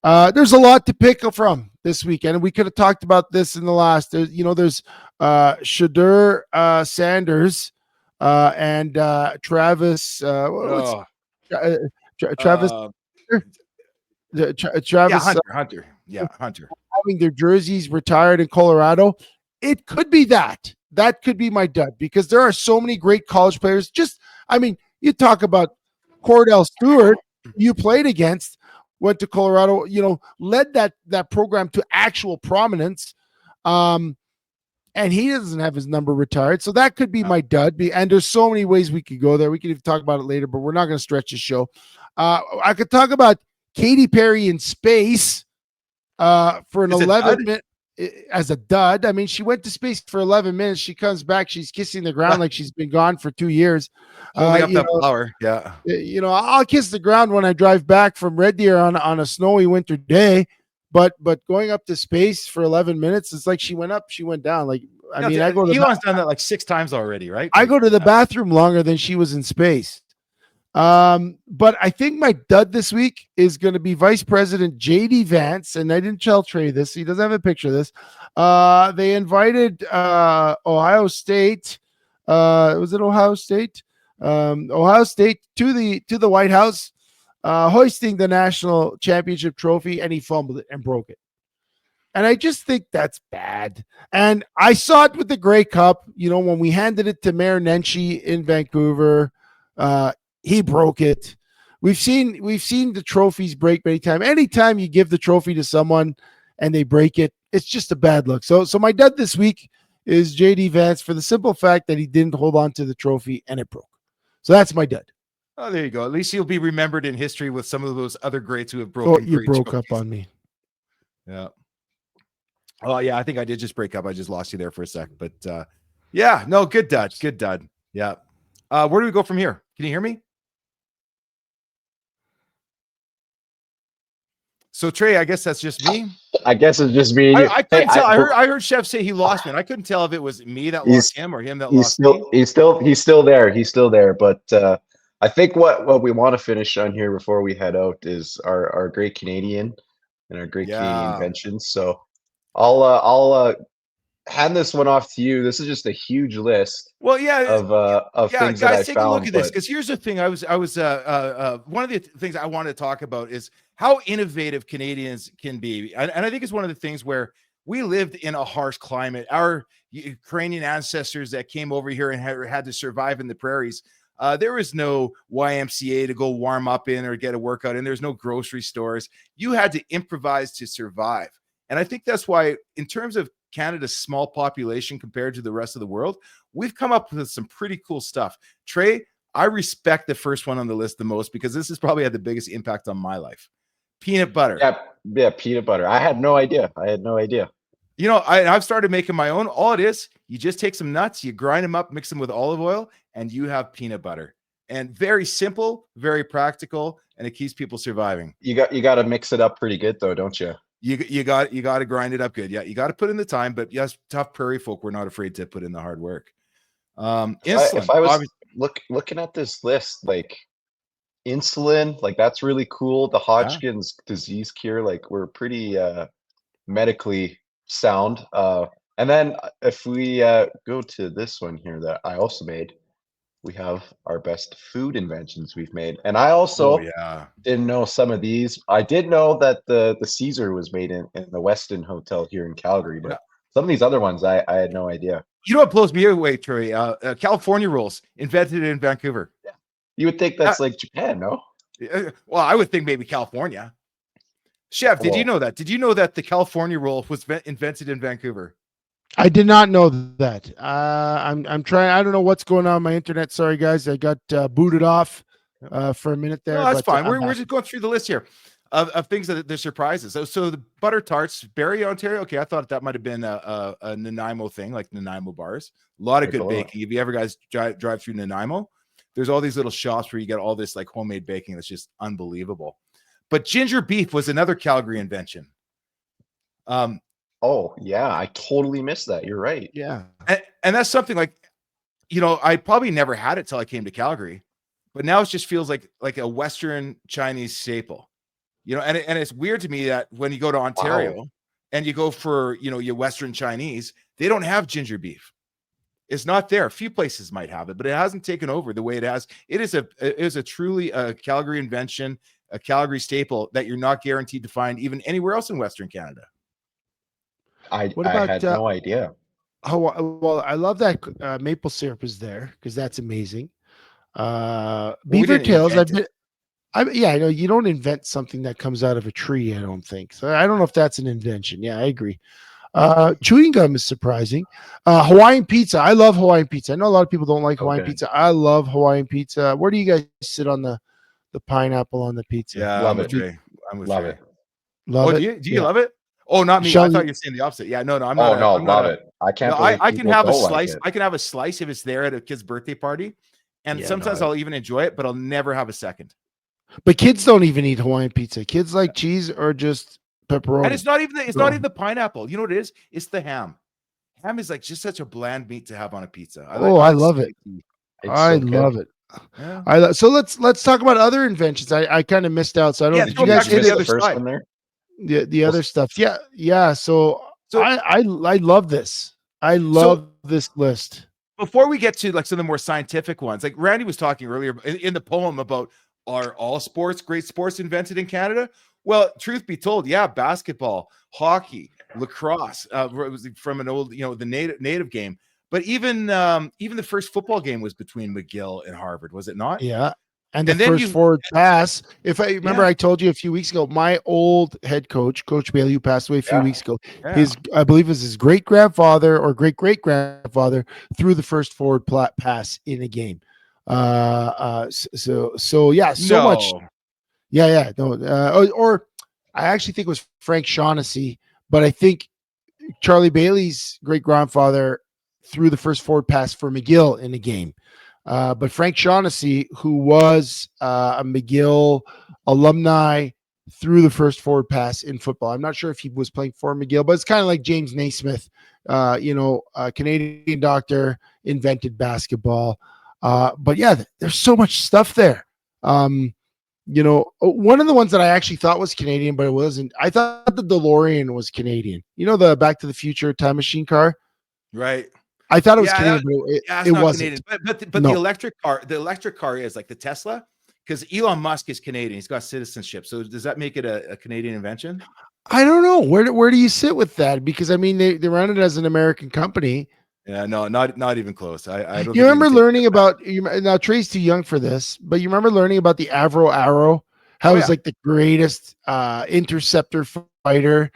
There's a lot to pick from this weekend, and we could have talked about this in the last. There's Shadur Sanders and Travis. Travis. Travis Hunter. Hunter. Having their jerseys retired in Colorado. It could be that. That could be my dud, because there are so many great college players. You talk about Cordell Stewart, you played against, went to Colorado, led that program to actual prominence. And he doesn't have his number retired. So that could be my dud. And there's so many ways we could go there. We could even talk about it later, but we're not going to stretch the show. I could talk about Katy Perry in space for an 11-minute. as a dud. I mean, she went to space for 11 minutes. She comes back. She's kissing the ground like she's been gone for 2 years. Holding up that flower. Yeah. I'll kiss the ground when I drive back from Red Deer on a snowy winter day. But going up to space for 11 minutes, it's like she went up, she went down. Like, I mean, Elon's done that like 6 times already, right? I go to the bathroom longer than she was in space. But I think my dud this week is going to be Vice President JD Vance, and I didn't tell Trey this. He doesn't have a picture of this. They invited Ohio State. Was it Ohio State? Ohio State to the White House, hoisting the national championship trophy, and he fumbled it and broke it. And I just think that's bad. And I saw it with the Grey Cup, when we handed it to Mayor Nenshi in Vancouver. He broke it. We've seen the trophies break many times. Anytime you give the trophy to someone and they break it, it's just a bad look. So my dud this week is JD Vance, for the simple fact that he didn't hold on to the trophy and it broke. So that's my dud. Oh, there you go. At least you'll be remembered in history with some of those other greats who have broken. You broke up on me. Yeah. Oh yeah, I think I did just break up. I just lost you there for a sec, but yeah, no, good dud. Yeah. Where do we go from here? Can you hear me? So Trey, I guess that's just me. I guess it's just me. I couldn't tell. I heard Chef say he lost me. And I couldn't tell if it was me that lost him or him that lost me. He's still there. He's still there. But I think what we want to finish on here before we head out is our great Canadian and our great Canadian inventions. So I'll hand this one off to you. This is just a huge list. Well, yeah, of things guys, that I take found, a look at this, because here's the thing. I was one of the things I wanted to talk about is how innovative Canadians can be, and I think it's one of the things where we lived in a harsh climate. Our Ukrainian ancestors that came over here and had to survive in the prairies. There was no YMCA to go warm up in or get a workout in. There's no grocery stores. You had to improvise to survive. And I think that's why, in terms of Canada's small population compared to the rest of the world, we've come up with some pretty cool stuff. Trey, I respect the first one on the list the most because this has probably had the biggest impact on my life. Peanut butter. Yeah, peanut butter. I had no idea. I've started making my own. All it is, you just take some nuts, you grind them up, mix them with olive oil, and you have peanut butter. And very simple, very practical, and it keeps people surviving. You got to mix it up pretty good though, don't you? You got to grind it up good. Yeah, you got to put in the time, but yes, tough prairie folk, we're not afraid to put in the hard work. If I was looking at this list, like insulin, like that's really cool. The Hodgkin's disease cure, like we're pretty medically sound. And then if we go to this one here that I also made, we have our best food inventions we've made. And I also didn't know some of these. I did know that the Caesar was made in the Westin Hotel here in Calgary, but some of these other ones I had no idea. You know what blows me away, Trey? California rolls, invented in Vancouver. Yeah. You would think that's like Japan, no? Well, I would think maybe California. Chef, did you know that? Did you know that the California roll was invented in Vancouver? I did not know that. I'm trying. I don't know what's going on with my internet. Sorry, guys. I got booted off for a minute there. No, that's fine. We're just going through the list here of things that they're surprises. So the butter tarts, Barrie, Ontario. Okay, I thought that might have been a Nanaimo thing, like Nanaimo bars. A lot of good baking. If you ever guys drive through Nanaimo, there's all these little shops where you get all this like homemade baking that's just unbelievable. But ginger beef was another Calgary invention. Oh yeah, I totally missed that. You're right. Yeah, and that's something like, I probably never had it till I came to Calgary, but now it just feels like a Western Chinese staple. And it's weird to me that when you go to Ontario and you go for your Western Chinese, they don't have ginger beef. It's not there. A few places might have it, but it hasn't taken over the way it has. It is a truly a Calgary invention, a Calgary staple that you're not guaranteed to find even anywhere else in Western Canada. I had no idea. Well, I love that maple syrup is there because that's amazing. Beaver tails. I know you don't invent something that comes out of a tree. I don't think so. I don't know if that's an invention. Yeah, I agree. Chewing gum is surprising. Hawaiian pizza. I love Hawaiian pizza. I know a lot of people don't like Hawaiian pizza. I love Hawaiian pizza. Where do you guys sit on the pineapple on the pizza? Yeah, love it. I'm with love Trey. it. Love it. Do you love it? Oh, not me. I Sheldon, thought you were saying the opposite. Yeah, no, I'm Oh not. no, I'm not love a. it. I can't No, believe I can people have a don't like slice. it. I can have a slice if it's there at a kid's birthday party, and Yeah, sometimes no, I'll even enjoy it, but I'll never have a second. but kids don't even eat Hawaiian pizza. Kids like cheese or just pepperoni. And it's not even So- not even the pineapple. You know what it is? It's the ham. Ham is like just such a bland meat to have on a pizza. I like love it. spicy. It's I so good. love it. Yeah. So let's talk about other inventions. I kind of missed out. So I don't. Yeah, Did throw you it guys back to hit the it? other first side. one there? The other stuff? Yeah. So So- I love this. I love this list. Before we get to like some of the more scientific ones, like Randy was talking earlier in the poem about are all sports great sports invented in Canada? Well, truth be told, yeah, basketball, hockey, lacrosse, it was from an old, the native game. But even the first football game was between McGill and Harvard, was it not? Yeah. And the And then first forward pass. If I remember, Yeah. I told you a few weeks ago, my old head coach, Coach Bailey, who passed away a few weeks ago, Yeah. I believe it was his great grandfather or great great grandfather threw the first forward pass in a game. So yeah, so much. Yeah. No, or I actually think it was Frank Shaughnessy, but I think Charlie Bailey's great grandfather threw the first forward pass for McGill in a game. But Frank Shaughnessy, who was a McGill alumni, threw the first forward pass in football. I'm not sure if he was playing for McGill, but it's kind of like James Naismith, a Canadian doctor, invented basketball. But yeah, there's so much stuff there. One of the ones that I actually thought was Canadian, but it wasn't. I thought the DeLorean was Canadian. The Back to the Future time machine car. Right. I thought it was Yeah, Canadian, but it not wasn't. Canadian. But No. the electric car is like the Tesla, because Elon Musk is Canadian. He's got citizenship. So does that make it a Canadian invention? I don't know. Where do you sit with that? Because I mean, they run it as an American company. Yeah, no, not even close. I don't. You remember learning about now? Trey's too young for this, but you remember learning about the Avro Arrow? How it was like the greatest interceptor fighter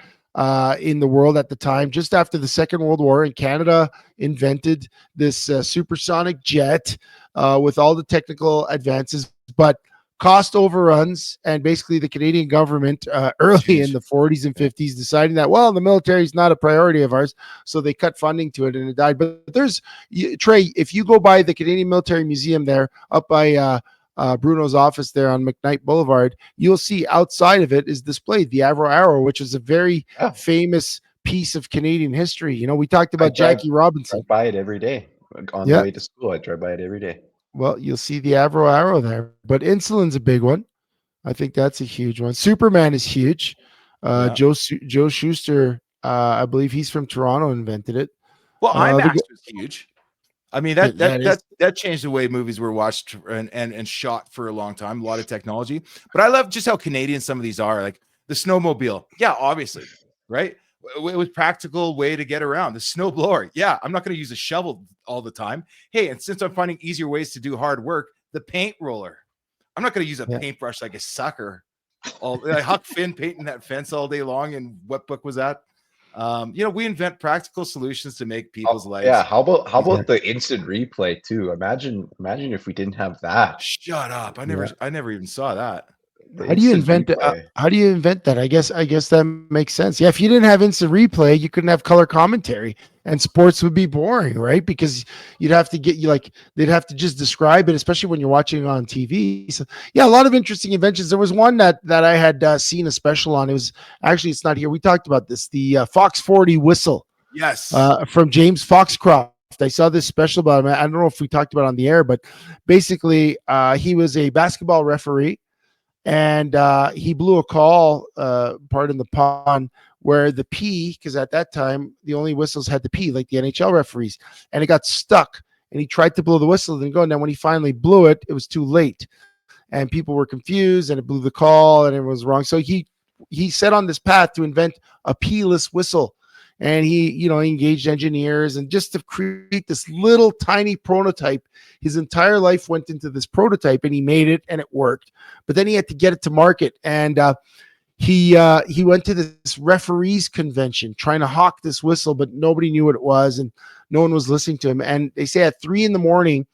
in the world at the time, just after the Second World War, and Canada invented this supersonic jet with all the technical advances, but cost overruns, and basically the Canadian government early in the 40s and 50s deciding that, well, the military is not a priority of ours, so they cut funding to it and it died. But Trey, if you go by the Canadian Military Museum there up by Bruno's office there on McKnight Boulevard, you'll see outside of it is displayed the Avro Arrow, which is a very famous piece of Canadian history. We talked about Jackie Robinson. I buy it every day on the way to school. I drive by it every day. Well, you'll see the Avro Arrow there, but insulin's a big one. I think that's a huge one. Superman is huge. Joe Schuster, I believe he's from Toronto, invented it. Well, IMAX was huge. I mean, that changed the way movies were watched and shot for a long time. A lot of technology, but I love just how Canadian some of these are. Like the snowmobile, yeah, obviously, right? It was practical way to get around. The snowblower, yeah, I'm not going to use a shovel all the time. Hey, and since I'm finding easier ways to do hard work, the paint roller, I'm not going to use a paintbrush like a sucker. Huck Finn painting that fence all day long. And what book was that? We invent practical solutions to make people's lives. Yeah. How about the instant replay too? Imagine if we didn't have that. Shut up. I never even saw that. How do you invent that? I guess that makes sense. Yeah, if you didn't have instant replay, you couldn't have color commentary, and sports would be boring, right? Because you'd have to they'd have to just describe it, especially when you're watching it on TV. So yeah, a lot of interesting inventions. There was one that I had seen a special on. It was actually, it's not here. We talked about this, the Fox 40 whistle. Yes. From James Foxcroft. I saw this special about him. I don't know if we talked about it on the air, but basically he was a basketball referee. And he blew a call, pardon the pun, where the P, because at that time the only whistles had the P, like the NHL referees, and it got stuck. And he tried to blow the whistle, didn't go. And then when he finally blew it, it was too late, and people were confused, and it blew the call, and it was wrong. So he set on this path to invent a P-less whistle. And he engaged engineers, and just to create this little tiny prototype. His entire life went into this prototype, and he made it, and it worked. But then he had to get it to market, and he went to this referees convention trying to hawk this whistle, but nobody knew what it was, and no one was listening to him. And they say at 3 a.m,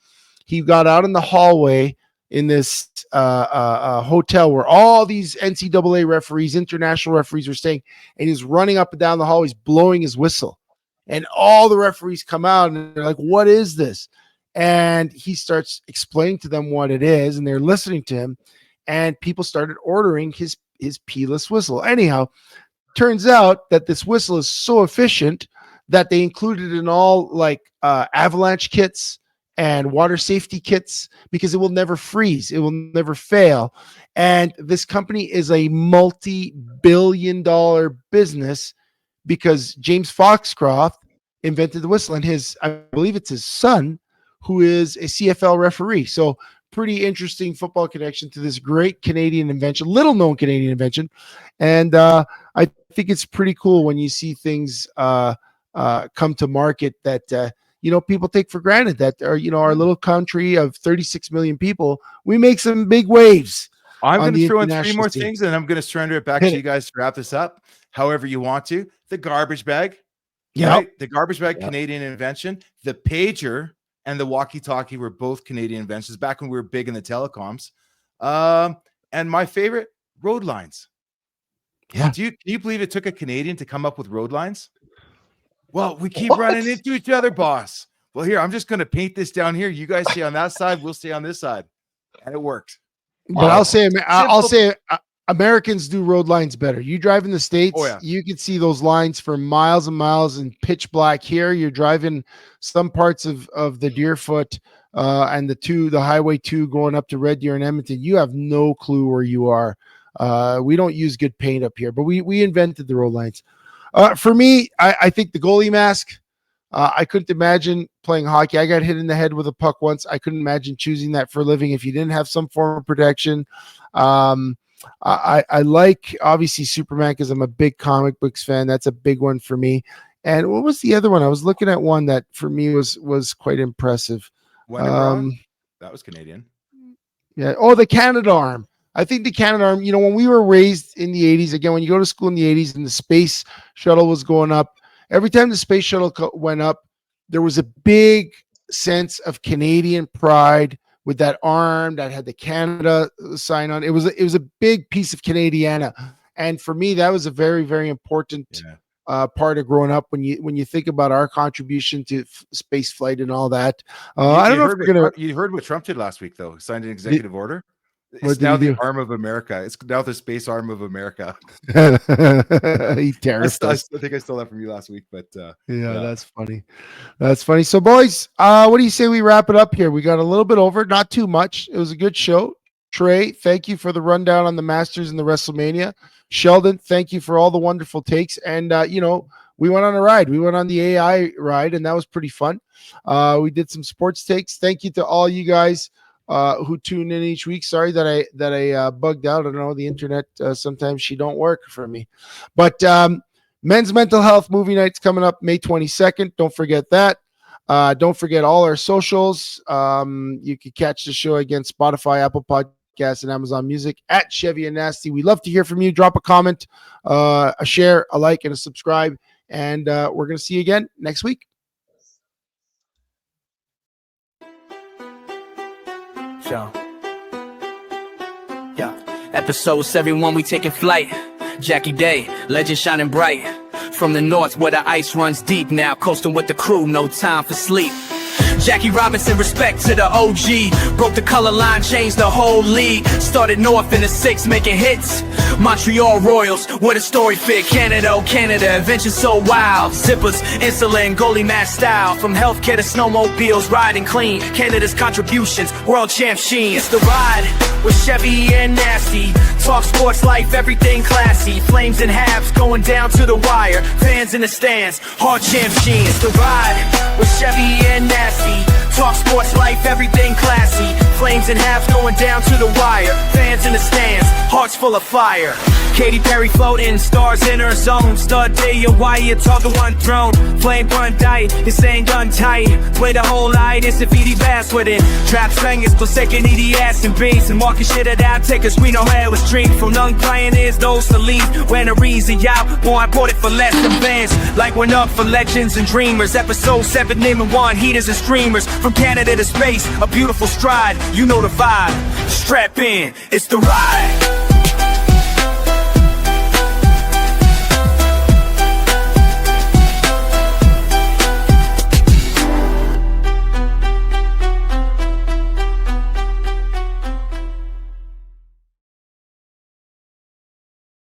he got out in the hallway in this hotel where all these NCAA referees, international referees, were staying, and he's running up and down the hall. He's blowing his whistle, and all the referees come out and they're like, "What is this?" And he starts explaining to them what it is, and they're listening to him. And people started ordering his P-less whistle. Anyhow, turns out that this whistle is so efficient that they included in all like avalanche kits and water safety kits because it will never freeze. It will never fail. And this company is a multi-billion-dollar business because James Foxcroft invented the whistle, and I believe it's his son, who is a CFL referee. So pretty interesting football connection to this great Canadian invention, little known Canadian invention. And I think it's pretty cool when you see things come to market that, people take for granted that our little country of 36 million people, we make some big waves. I'm going to throw in three more things, and I'm going to surrender it back to you guys to wrap this up however you want to. The garbage bag. Yeah. Right? The garbage bag, Canadian invention. The pager and the walkie-talkie were both Canadian inventions back when we were big in the telecoms. And my favorite, road lines. Yeah. Can you believe it took a Canadian to come up with road lines? Well, we keep running into each other, boss. Well, here, I'm just going to paint this down here. You guys stay on that side. We'll stay on this side. And it worked. But I'll say Americans do road lines better. You drive in the States, you can see those lines for miles and miles in pitch black. Here, you're driving some parts of the Deerfoot and the Highway 2 going up to Red Deer and Edmonton. You have no clue where you are. We don't use good paint up here, but we invented the road lines. For me, I think the goalie mask. I couldn't imagine playing hockey. I got hit in the head with a puck once. I couldn't imagine choosing that for a living if you didn't have some form of protection. I like obviously Superman because I'm a big comic books fan. That's a big one for me. And what was the other one? I was looking at one that for me was quite impressive. That was Canadian. Yeah. Oh, the Canadarm. I think the Canadarm, when we were raised in the 80s, again, when you go to school in the 80s and the space shuttle was going up, every time the space shuttle went up, there was a big sense of Canadian pride with that arm that had the Canada sign on. It was a big piece of Canadiana. And for me, that was a very, very important part of growing up when you think about our contribution to space flight and all that. I don't know if we're going to... You heard what Trump did last week, though. He signed an executive order. It's now the arm of America. It's now the space arm of America. He terrorist. I think I stole that from you last week, but that's funny. That's funny. So, boys, what do you say we wrap it up here? We got a little bit over, not too much. It was a good show. Trey, thank you for the rundown on the Masters and the WrestleMania. Sheldon, thank you for all the wonderful takes. And we went on a ride. We went on the AI ride, and that was pretty fun. We did some sports takes. Thank you to all you guys who tune in each week. Sorry that I bugged out. I don't know, the internet sometimes she don't work for me. But Men's Mental Health Movie Night's coming up May 22nd. Don't forget that. Don't forget all our socials. You can catch the show again, Spotify, Apple Podcasts, and Amazon Music at Chevy and Nasty. We love to hear from you. Drop a comment, a share, a like, and a subscribe. And we're going to see you again next week. Episodes, everyone, we taking flight. Jackie Day, legend shining bright. From the north where the ice runs deep now, coasting with the crew, no time for sleep. Jackie Robinson, respect to the OG. Broke the color line, changed the whole league. Started north in the 6, making hits. Montreal Royals, where the story fit. Canada, oh Canada, inventions so wild. Zippers, insulin, goalie mask style. From healthcare to snowmobiles, riding clean. Canada's contributions, world champ sheen. It's the ride with Chevy and Nasty. Talk sports, life, everything classy. Flames and Habs going down to the wire. Fans in the stands, hard champ sheen. It's the ride with Chevy and Nasty. Talk sports, life, everything classy. Flames and Habs going down to the wire. Fans in the stands, hearts full of fire. Katy Perry floating, stars in her zone. Stud day, your wire, target one throne. Flame one diet, it's ain't done tight. Play the whole night, it's a VD bass with it. Trap bangers, forsaken needy ass and beats. And walking shit at out, take a screen on hair with stream. From young pioneers, those to leave. When a reason, y'all, boy, I bought it for less than fans. Like went up for legends and dreamers. Episode 7, naming one, heaters and streamers. From from Canada to space, a beautiful stride, you know the vibe. Strap in, it's the ride.